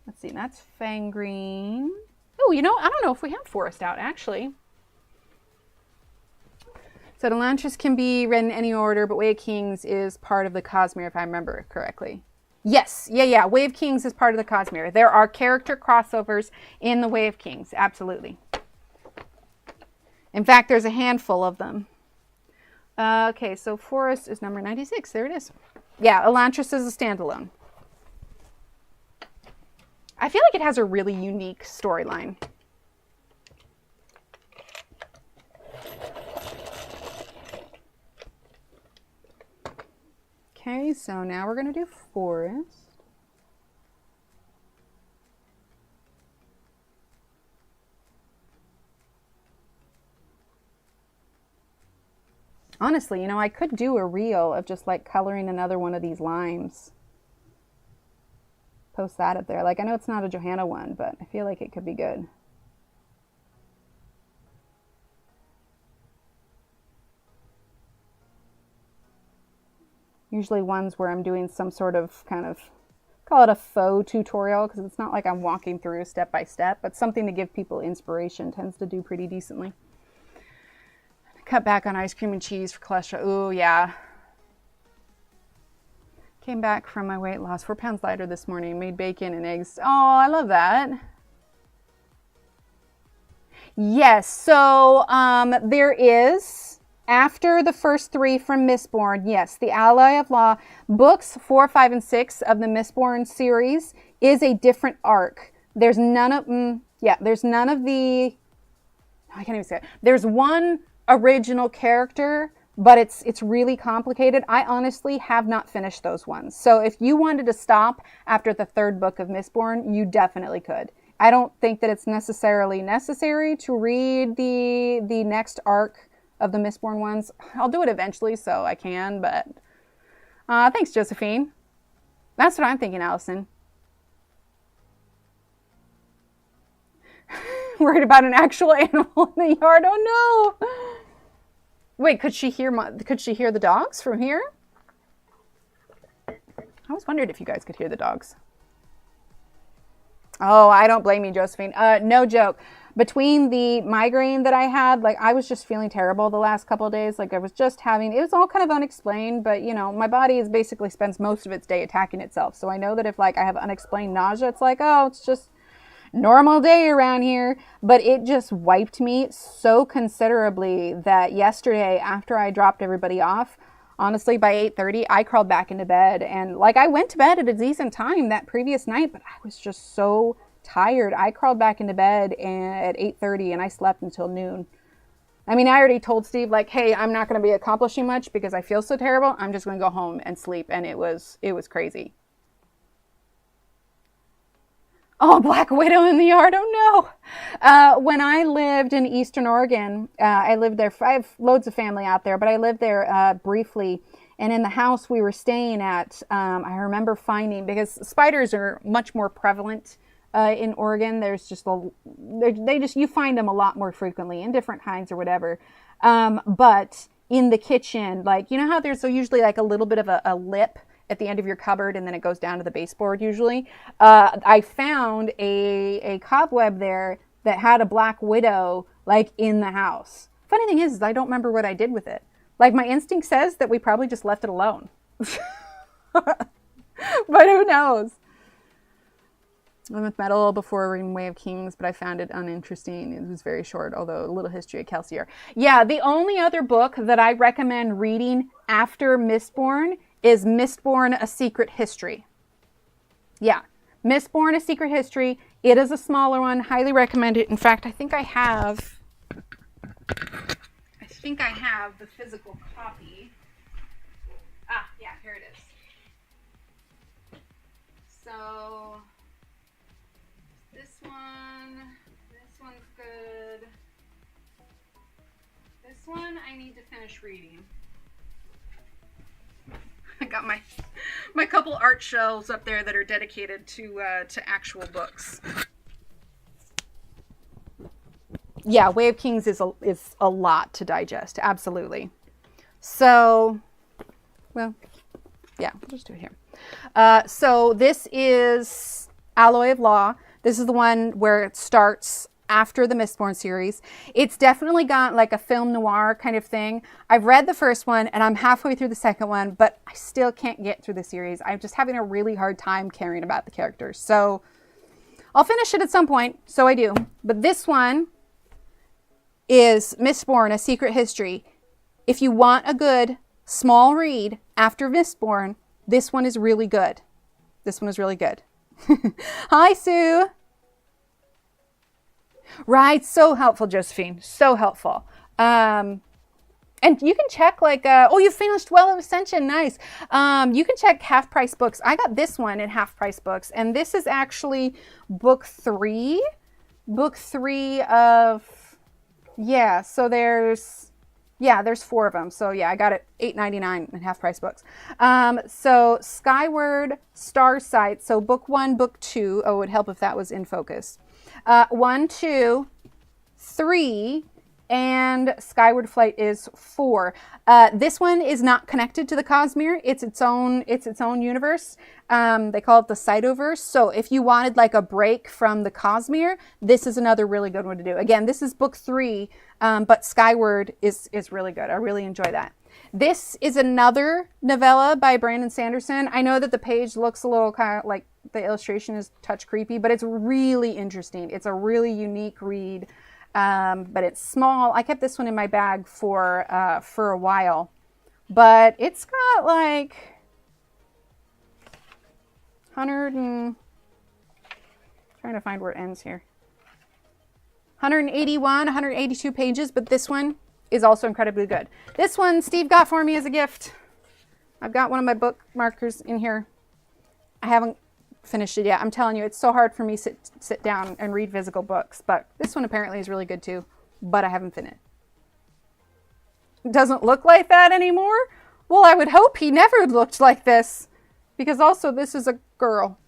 Let's see, that's Fang Green. Oh, I don't know if we have Forest out, actually. So Elantris can be read in any order, but Way of Kings is part of the Cosmere, if I remember correctly. Yes, yeah. Way of Kings is part of the Cosmere. There are character crossovers in the Way of Kings, absolutely. In fact, there's a handful of them. Okay, so Forest is number 96. There it is. Yeah, Elantris is a standalone. I feel like it has a really unique storyline. Okay, so now we're going to do Forest. Honestly, I could do a reel of just like coloring another one of these limes. Post that up there. Like, I know it's not a Johanna one, but I feel like it could be good. Usually ones where I'm doing some sort of kind of, call it a faux tutorial, because it's not like I'm walking through step by step, but something to give people inspiration tends to do pretty decently. Cut back on ice cream and cheese for cholesterol. Ooh, yeah. came back from my weight loss, 4 pounds lighter this morning, made bacon and eggs. Oh, I love that. Yes, so there is, after the first 3 from Mistborn, yes, the Ally of Law, books 4, 5, and 6 of the Mistborn series is a different arc. There's none of, there's none of the, I can't even say it. There's one original character, but it's really complicated. I honestly have not finished those ones. So if you wanted to stop after the 3rd book of Mistborn, you definitely could. I don't think that it's necessarily necessary to read the next arc of the Mistborn ones. I'll do it eventually so I can, but thanks, Josephine. That's what I'm thinking, Allison. Worried about an actual animal in the yard. Oh no! Wait, could she hear the dogs from here? I was wondering if you guys could hear the dogs. Oh, I don't blame you, Josephine. No joke. Between the migraine that I had, like I was just feeling terrible the last couple of days. Like I was just having, it was all kind of unexplained, but you know, my body basically spends most of its day attacking itself. So I know that if like I have unexplained nausea, it's like, oh, it's just normal day around here. But it just wiped me so considerably that yesterday after I dropped everybody off, honestly, by 8:30, I crawled back into bed. And like I went to bed at a decent time that previous night, but I was just so tired. I crawled back into bed at 8:30 and I slept until noon. I mean, I already told Steve like, hey, I'm not going to be accomplishing much because I feel so terrible. I'm just going to go home and sleep. And it was crazy. Oh, Black Widow in the yard. Oh, no. When I lived in Eastern Oregon, I lived there. I have loads of family out there, but I lived there briefly. And in the house we were staying at, I remember finding, because spiders are much more prevalent in Oregon. There's just, you find them a lot more frequently in different kinds or whatever. But in the kitchen, like, you know how there's usually like a little bit of a lip at the end of your cupboard and then it goes down to the baseboard usually. I found a cobweb there that had a Black Widow like in the house. Funny thing is I don't remember what I did with it. Like my instinct says that we probably just left it alone. But who knows? I went metal before reading Way of Kings, but I found it uninteresting. It was very short, although a little history of Kelsier. Yeah, the only other book that I recommend reading after Mistborn is Mistborn, A Secret History. Yeah, Mistborn, A Secret History. It is a smaller one. Highly recommend it. In fact, I think I have the physical copy. Ah, yeah, here it is. So this one's good. This one I need to finish reading. I got my couple art shelves up there that are dedicated to actual books. Yeah, Way of Kings is a lot to digest, absolutely. So, well, yeah, we'll just do it here. So this is Alloy of Law. This is the one where it starts after the Mistborn series. It's definitely got like a film noir kind of thing. I've read the first one and I'm halfway through the second one, but I still can't get through the series. I'm just having a really hard time caring about the characters. So I'll finish it at some point. So I do. But this one is Mistborn, A Secret History. If you want a good small read after Mistborn, this one is really good. This one is really good. Hi, Sue. Right, so helpful, Josephine. So helpful. And you can check like, oh, you finished Well of Ascension. Nice. You can check Half Price Books. I got this one in Half Price Books, and this is actually book 3. Book 3 of, yeah, so there's 4 of them. So yeah, I got it $8.99 in Half Price Books. So Skyward Starsight. So book 1, book 2. Oh, it would help if that was in focus. 1, 2, 3, and Skyward Flight is 4. This one is not connected to the Cosmere. It's its own universe. They call it the Cytoverse. So if you wanted like a break from the Cosmere, this is another really good one to do. Again, this is book 3, but Skyward is really good. I really enjoy that. This is another novella by Brandon Sanderson. I know that the page looks a little kind of like the illustration is touch creepy, but it's really interesting. It's a really unique read, but it's small. I kept this one in my bag for a while, but it's got like 100 and trying to find where it ends here. 181, 182 pages, but this one is also incredibly good. This one Steve got for me as a gift. I've got one of my bookmarkers in here. I haven't finished it yet. I'm telling you, it's so hard for me to sit down and read physical books, but this one apparently is really good too, but I haven't finished it. Doesn't look like that anymore? Well, I would hope he never looked like this, because also this is a girl.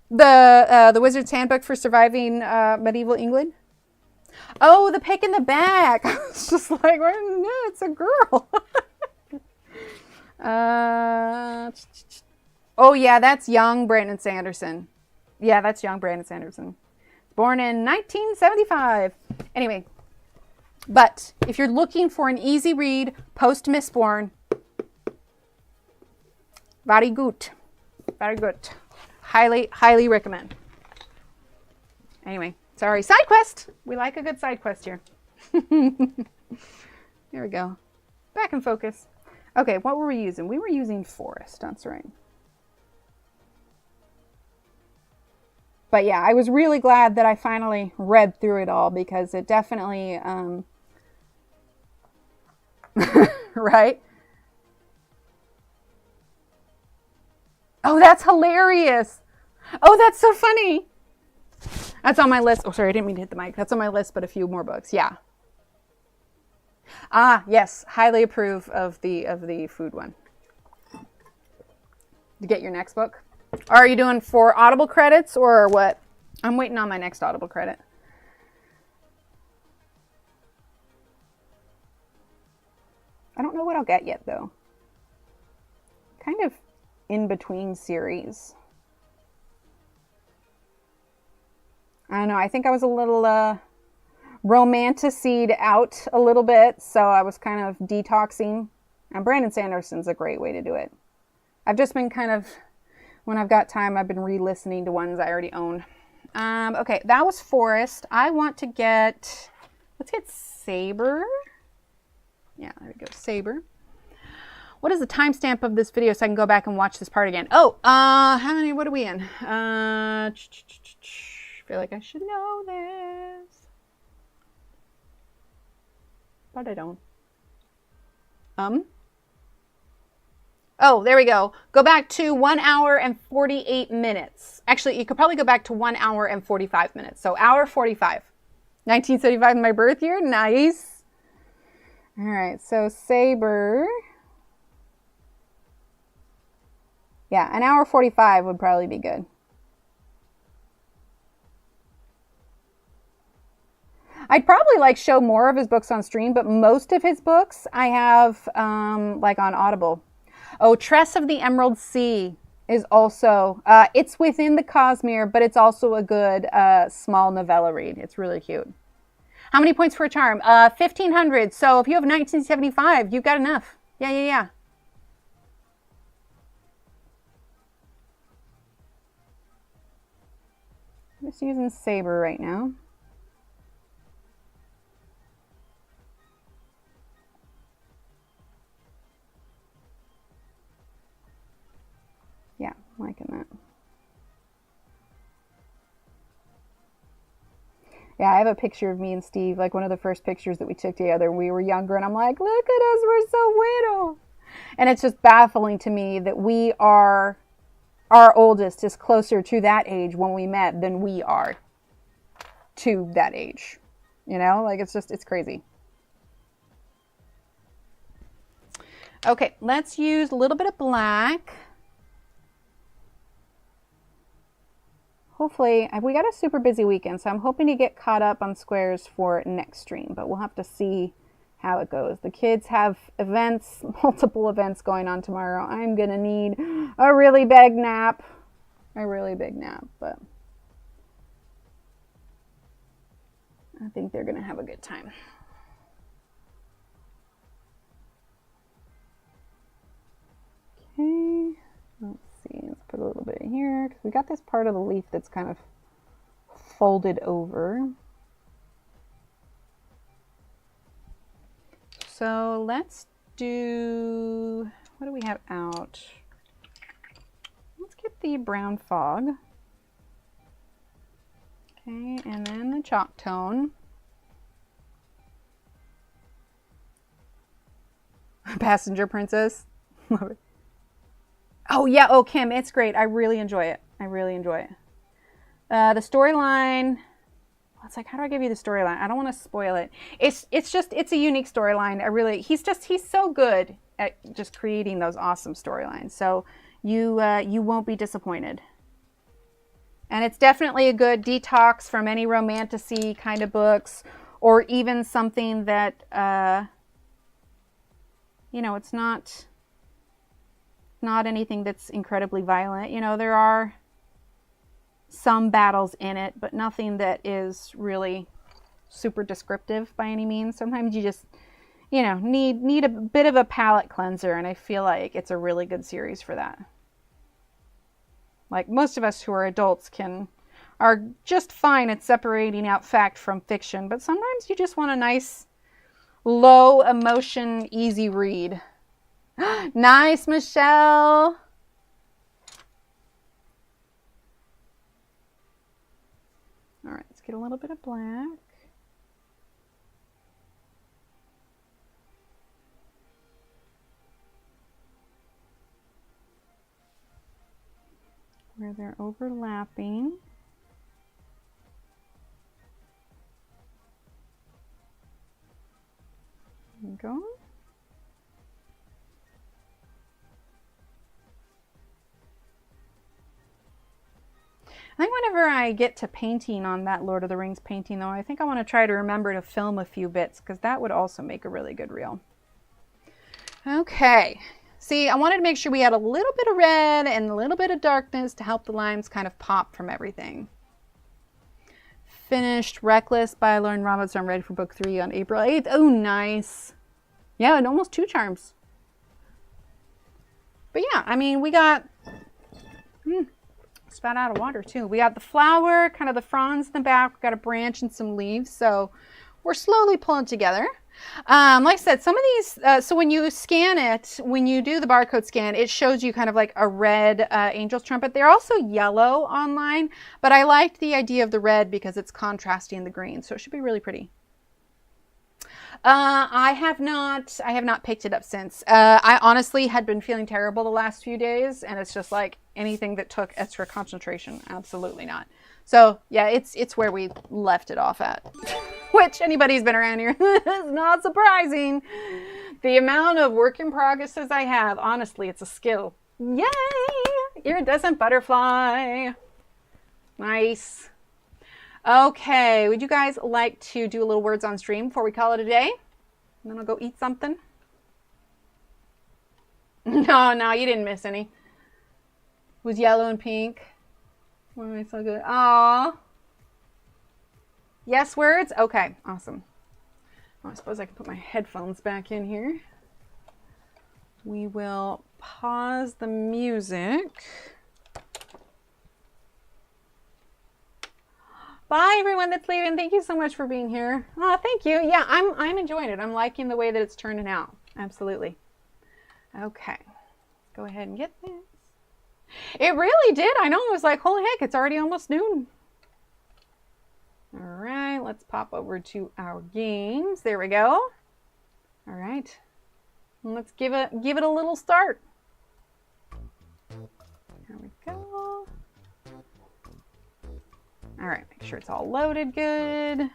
The Wizard's Handbook for Surviving Medieval England. Oh, the pick in the back. I was just like, no, it's a girl. Oh yeah, that's young Brandon Sanderson. Yeah, that's young Brandon Sanderson. Born in 1975. Anyway, but if you're looking for an easy read post Mistborn, very good. Very good. Highly, highly recommend. Anyway, sorry. Side quest. We like a good side quest here. There we go. Back in focus. Okay, what were we using? We were using Forest. That's right. But yeah, I was really glad that I finally read through it all, because it definitely, right? Oh, that's hilarious. Oh, that's so funny. That's on my list. Oh, sorry, I didn't mean to hit the mic. That's on my list, but a few more books. Yeah. Ah, yes. Highly approve of the food one. To get your next book. Are you doing for Audible credits or what? I'm waiting on my next Audible credit. I don't know what I'll get yet, though. Kind of in between series. I don't know. I think I was a little romanticized out a little bit, so I was kind of detoxing. And Brandon Sanderson's a great way to do it. I've just been kind of, when I've got time, I've been re-listening to ones I already own. Okay, that was Forest. I want to get, let's get Saber. Yeah, there we go, Saber. What is the timestamp of this video so I can go back and watch this part again? Oh, how many, what are we in? I feel like I should know this. But I don't. Oh, there we go. Go back to 1 hour and 48 minutes. Actually, you could probably go back to 1 hour and 45 minutes. So hour 45. 1975, my birth year. Nice. All right, so Saber. Yeah, an hour 45 would probably be good. I'd probably like show more of his books on stream, but most of his books I have like on Audible. Oh, Tress of the Emerald Sea is also, it's within the Cosmere, but it's also a good small novella read. It's really cute. How many points for a charm? 1,500. So if you have 1975, you've got enough. Yeah. I'm just using Saber right now. Yeah, liking that. Yeah, I have a picture of me and Steve, like one of the first pictures that we took together when we were younger, and I'm like, look at us, we're so little. And it's just baffling to me that our oldest is closer to that age when we met than we are to that age. You know, like it's crazy. Okay, let's use a little bit of black. Hopefully, we got a super busy weekend, so I'm hoping to get caught up on squares for next stream, but we'll have to see how it goes. The kids have events, multiple events going on tomorrow. I'm going to need a really big nap. But think they're going to have a good time. Okay, let's see, let's put a little bit here because we got this part of the leaf that's kind of folded over. So let's do, what do we have out? Let's get the brown fog. Okay, and then the chalk tone. Passenger Princess. Love it. Oh yeah, oh Kim, it's great. I really enjoy it. I really enjoy it. The storyline, it's like, how do I give you the storyline? I don't want to spoil it. It's a unique storyline. He's so good at just creating those awesome storylines. So you won't be disappointed. And it's definitely a good detox from any romantasy kind of books, or even something that, you know, it's not anything that's incredibly violent. You know, there are some battles in it, but nothing that is really super descriptive by any means. Sometimes you just, you know, need a bit of a palate cleanser, and I feel like it's a really good series for that. Like most of us who are adults are just fine at separating out fact from fiction, but sometimes you just want a nice, low emotion, easy read. Nice, Michelle. All right, let's get a little bit of black. Where they're overlapping. There we go. I think whenever I get to painting on that Lord of the Rings painting, though, I think I want to try to remember to film a few bits, because that would also make a really good reel. Okay. See, I wanted to make sure we had a little bit of red and a little bit of darkness to help the limes kind of pop from everything. Finished Reckless by Lauren Roberts. I'm ready for book 3 on April 8th. Oh, nice. Yeah, and almost 2 charms. But yeah, I mean, we got... spat out of water too. We got the flower, kind of the fronds in the back. We've got a branch and some leaves. So we're slowly pulling together. Like I said, some of these, so when you scan it, when you do the barcode scan, it shows you kind of like a red angel's trumpet. They're also yellow online, but I liked the idea of the red because it's contrasting the green. So it should be really pretty. I have not picked it up since. I honestly had been feeling terrible the last few days, and it's just like anything that took extra concentration, absolutely not. So yeah, it's where we left it off at, which anybody who's been around here is not surprising. The amount of work in progresses I have, honestly, it's a skill. Yay! Iridescent butterfly. Nice. Okay, would you guys like to do a little words on stream before we call it a day? And then I'll go eat something. No, you didn't miss any. It was yellow and pink. Oh, so good. Aww. Yes words? Okay, awesome. Oh, I suppose I can put my headphones back in here. We will pause the music. Bye, everyone that's leaving. Thank you so much for being here. Oh, thank you. Yeah, I'm enjoying it. I'm liking the way that it's turning out. Absolutely. Okay. Go ahead and get this. It really did. I know. It was like, holy heck, it's already almost noon. All right. Let's pop over to our games. There we go. All right. Let's give it a little start. There we go. All right, make sure it's all loaded good.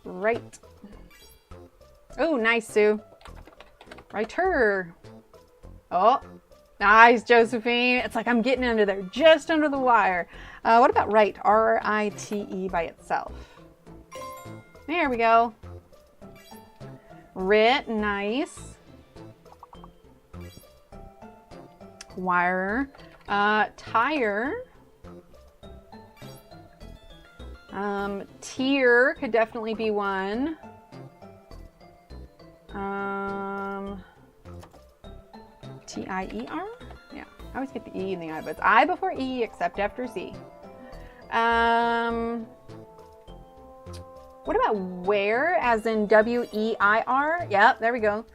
Right. Oh, nice, Sue. Writer. Oh, nice, Josephine. It's like I'm getting under there, just under the wire. What about write? R-I-T-E by itself. There we go. Writ, nice. Wire. Tire. Tier could definitely be one. T-I-E-R? Yeah, I always get the E in the I, but it's I before E except after Z. What about where, as in W-E-I-R? Yep, there we go.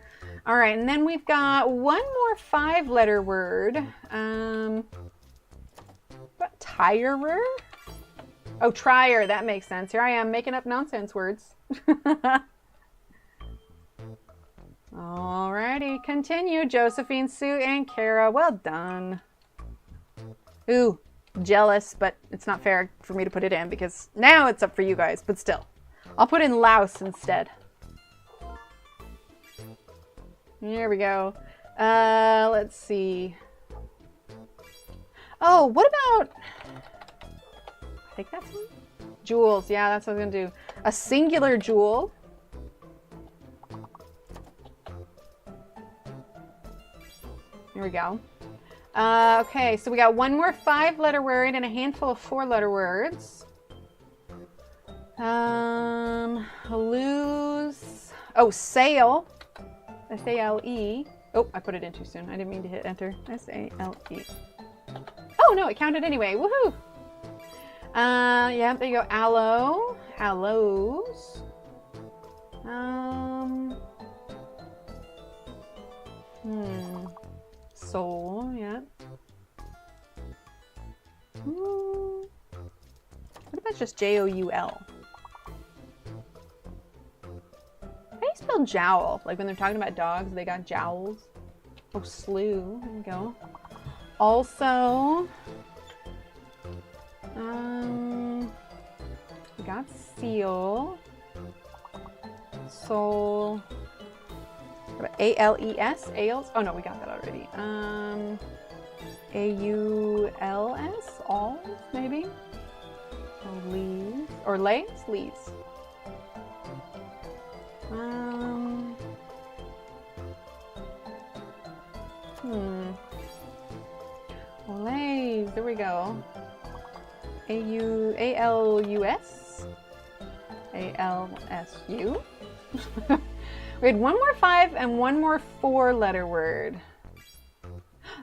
All right, and then we've got one more 5-letter word. What, tirer? Oh, trier, that makes sense. Here I am making up nonsense words. Alrighty, continue. Josephine, Sue, and Kara. Well done. Ooh, jealous, but it's not fair for me to put it in because now it's up for you guys, but still. I'll put in louse instead. Here we go. Let's see. Oh, what about... I think that's one. Jewels. Yeah, that's what I was going to do. A singular jewel. Here we go. Okay, so we got one more 5-letter word and a handful of 4-letter words. Lose. Oh, sail. S-A-L-E. Oh, I put it in too soon. I didn't mean to hit enter. S-A-L-E. Oh, no, it counted anyway. Woohoo! Yeah, there you go. Aloe. Aloes. Soul, yeah. What about just J-O-U-L? How do you spell jowl? Like when they're talking about dogs, they got jowls. Oh, slew. There we go. Also, we got seal. Soul. A-L-E-S? Ales? Oh no, we got that already. A-U-L-S? Alls, maybe? Or leaves? Or lays? Leaves. Lays, there we go. A-L-U-S? A-L-S-U? We had one more 5 and one more 4-letter word.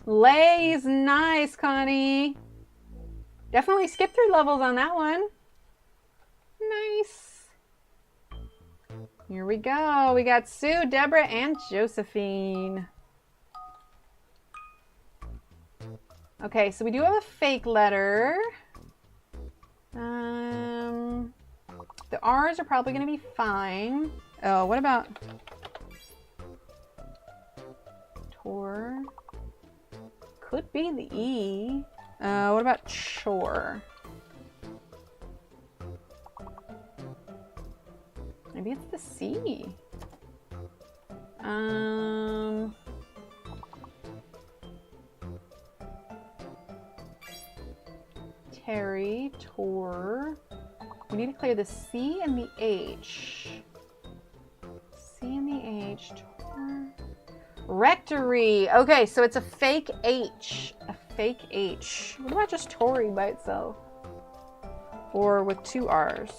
Lays, nice, Connie. Definitely skipped through levels on that one. Nice. Here we go. We got Sue, Deborah, and Josephine. Okay, so we do have a fake letter. The R's are probably going to be fine. Oh, what about Tor? Could be the E. What about chore? Maybe it's the C. Terry, Tor. We need to clear the C and the H. C and the H. Tor. Rectory. Okay, so it's a fake H. A fake H. What about just Tory by itself? Or with 2 R's?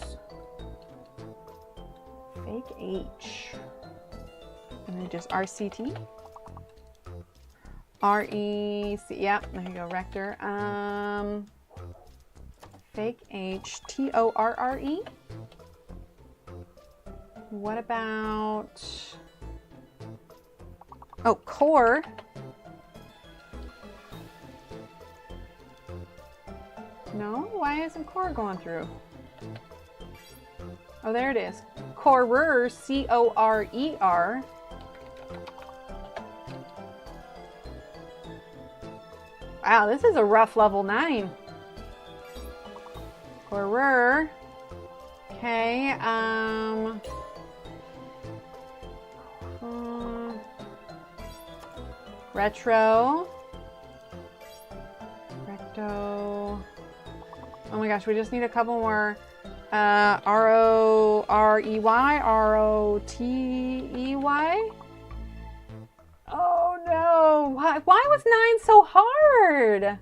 Fake H. And then just R-C-T. R-E-C. Yep, there you go, rector. Fake H. T-O-R-R-E. What about... Oh, core. No? Why isn't core going through? Oh, there it is. Corer, C-O-R-E-R. Wow, this is a rough level 9. Corer. Okay, retro. Recto. Oh my gosh, we just need a couple more. R-O-R-E-Y, R-O-T-E-Y. Oh no, why was 9 so hard?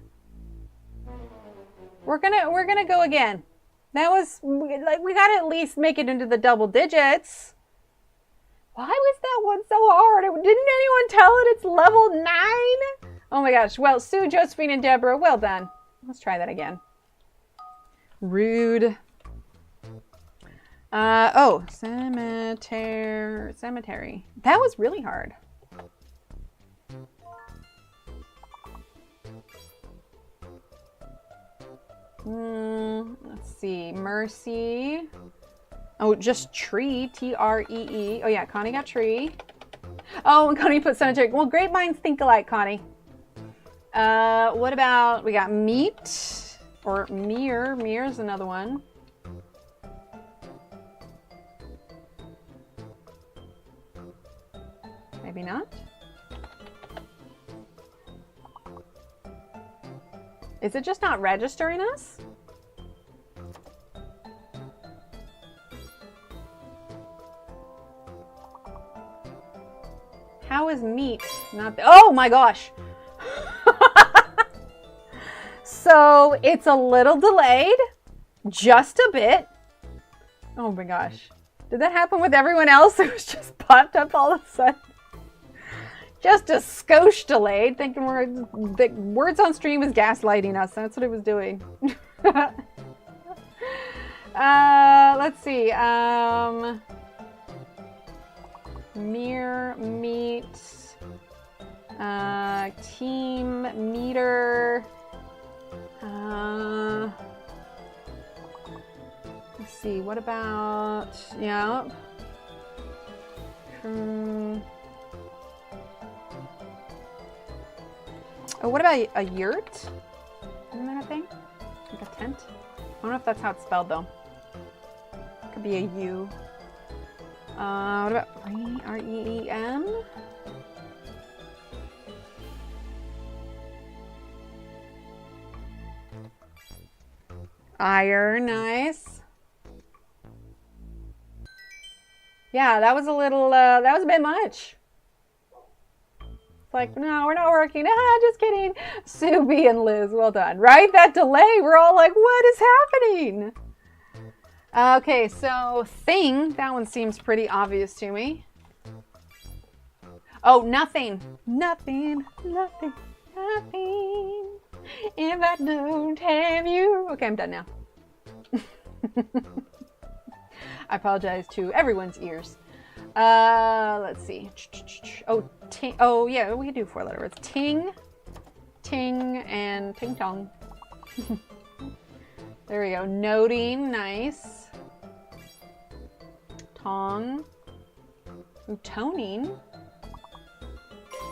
We're gonna go again. That was, like, we gotta at least make it into the double digits. Why was that one so hard? Didn't anyone tell it it's level 9? Oh my gosh. Well, Sue, Josephine, and Deborah, well done. Let's try that again. Rude. Oh, cemetery. That was really hard. Let's see. Mercy. Oh, just tree. T-R-E-E. Oh yeah, Connie got tree. Oh, and Connie put cemetery. Well, great minds think alike, Connie. What about, we got meat or mere. Mere's another one. Maybe not. Is it just not registering us? How is meat not? Oh my gosh. So it's a little delayed, just a bit. Oh my gosh. Did that happen with everyone else? It was just popped up all of a sudden. Just a skosh delayed, thinking the words on stream is gaslighting us. That's what it was doing. Let's see. Mere, meet, team, meter. Let's see. What about, yeah. Oh, what about a yurt? Isn't that a thing? Like a tent? I don't know if that's how it's spelled though. Could be a U. What about R-E-E-M? Iron, nice. Yeah, that was a little, that was a bit much. It's like, no, we're not working. Ah, just kidding. Sue B and Liz, well done. Right? That delay, we're all like, what is happening? Okay, so thing, that one seems pretty obvious to me. Oh, nothing. Nothing, nothing, nothing. If I don't have you. Okay, I'm done now. I apologize to everyone's ears. Let's see. Oh, ting. Oh, yeah, we can do 4-letter words. Ting, ting, and ting tong. There we go. Noting, nice. Tong. Ooh, toning.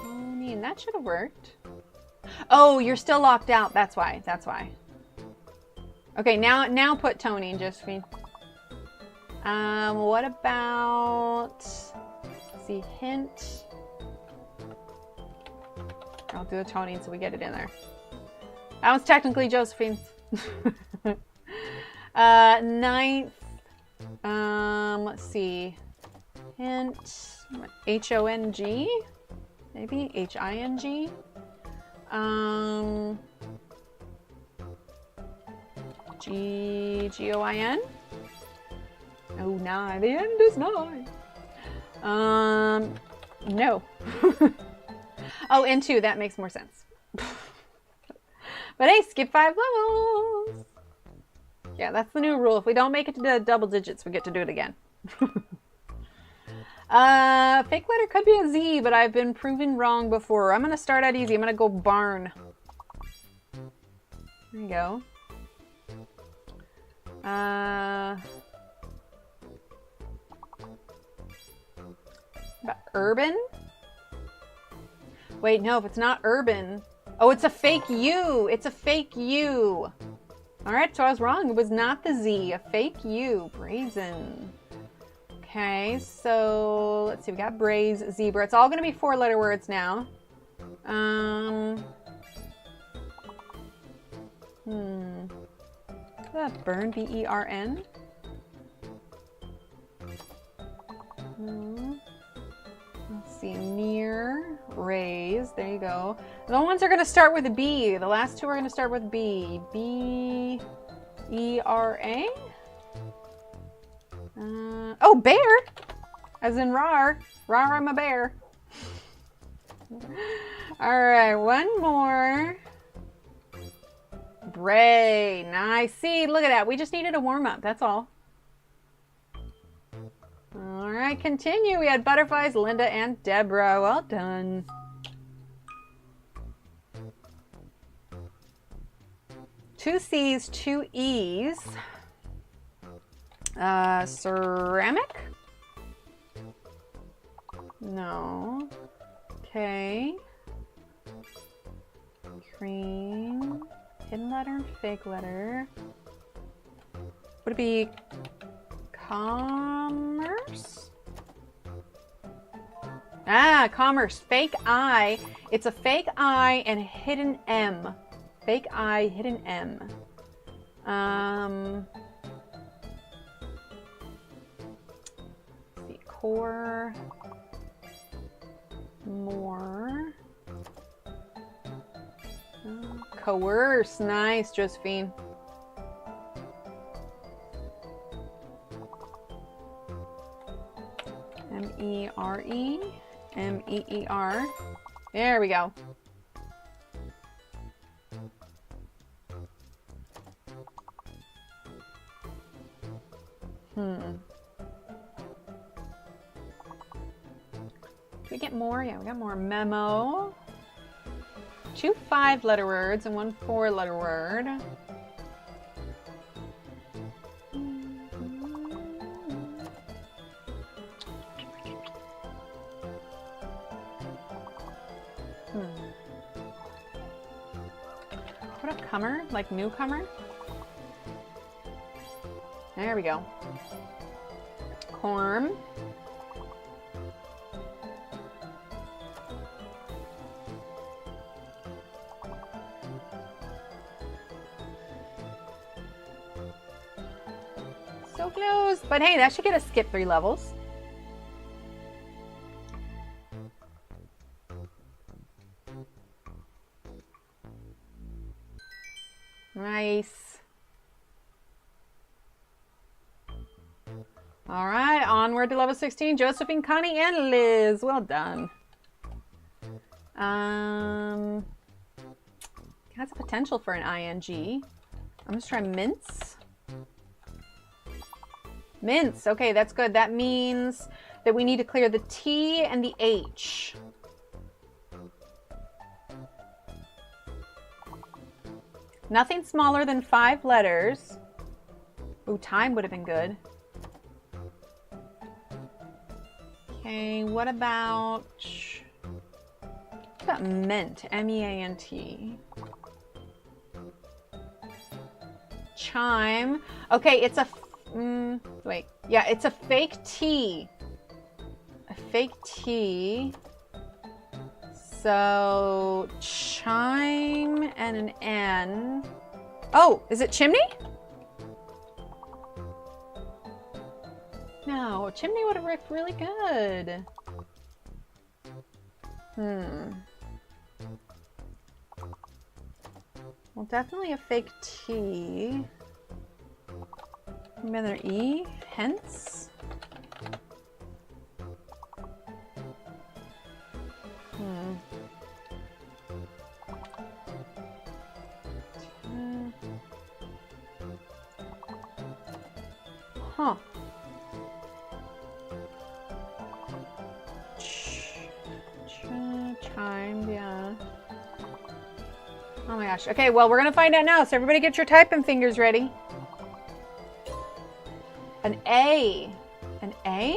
Toning, that should have worked. Oh, you're still locked out. That's why. That's why. Okay, now put toning, Josephine. What about, let's see, hint. I'll do a toning so we get it in there. That was technically Josephine's. Ninth. Let's see. Hint. H-O-N-G. Maybe H-I-N-G. G-O-I-N. Oh, 9. The end is 9. No. Oh, and 2. That makes more sense. But hey, skip 5 levels. Yeah, that's the new rule. If we don't make it to the double digits, we get to do it again. Fake letter could be a Z, but I've been proven wrong before. I'm going to start out easy. I'm going to go barn. There you go. About urban? Wait, no, if it's not urban. Oh, it's a fake U. It's a fake U. All right, so I was wrong. It was not the Z. A fake U. Brazen. Okay, so let's see. We got braze, zebra. It's all going to be 4-letter words now. Burn, B-E-R-N. Let's see, near, raise, there you go. The ones are going to start with a B. The last 2 are going to start with B. B, E-R-A? Oh, bear! As in rar. Rar, I'm a bear. All right, one more. Bray. Nice. See, look at that. We just needed a warm-up. That's all. All right, continue. We had butterflies, Linda and Deborah. Well done. Two C's, two E's. Ceramic? No. Okay. Cream. Hidden letter and fake letter. Would it be commerce? Ah, commerce. Fake I. It's a fake I and hidden M. Fake I, hidden M. Let's see, core. More. Coerce. Nice, Josephine. M-E-R-E. M-E-E-R. There we go. Do we get more? Yeah, we got more. Memo. 2 5-letter words and 1 4-letter word. What a comer? Like newcomer? There we go. Corm. So close. But hey, that should get us skip 3 levels. Nice. All right, onward to level 16. Josephine, Connie, and Liz. Well done. Has a potential for an ing. I'm just trying mince. Mince. Okay, that's good. That means that we need to clear the T and the H. Nothing smaller than 5 letters. Ooh, time would have been good. Okay, what about ment? M-E-A-N-T. Chime. Okay, it's a wait. Yeah, it's a fake T. A fake T. So chime and an N. Oh, is it chimney? No, chimney would have worked really good. Well, definitely a fake T. Another E, hence. Huh. Chime, yeah. Oh my gosh. Okay, well, we're gonna find out now. So everybody get your typing fingers ready. An A. An A?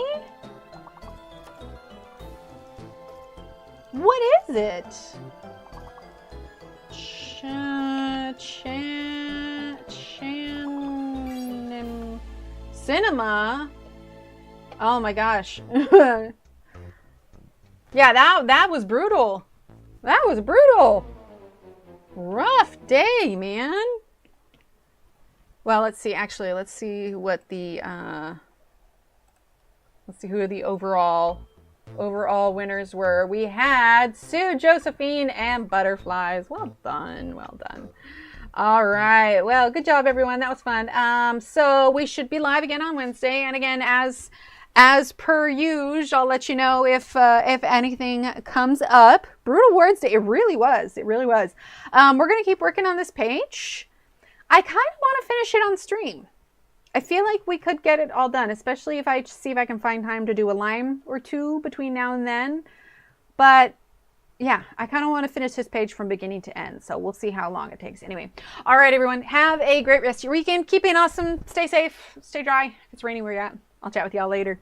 What is it? Cinema? Oh my gosh. Yeah, that was brutal. That was brutal. Rough day, man. Well, let's see. Actually, let's see what the let's see who the overall winners were. We had Sue, Josephine, and Butterflies. Well done. Well done. All right. Well, good job, everyone. That was fun. So we should be live again on Wednesday. And again, as per usual, I'll let you know if anything comes up. Brutal Words Day. It really was. It really was. We're going to keep working on this page. I kind of want to finish it on stream. I feel like we could get it all done, especially if I see if I can find time to do a line or two between now and then. But yeah, I kind of want to finish this page from beginning to end. So we'll see how long it takes. Anyway, all right, everyone. Have a great rest of your weekend. Keep being awesome. Stay safe. Stay dry. If it's raining where you're at. I'll chat with y'all later.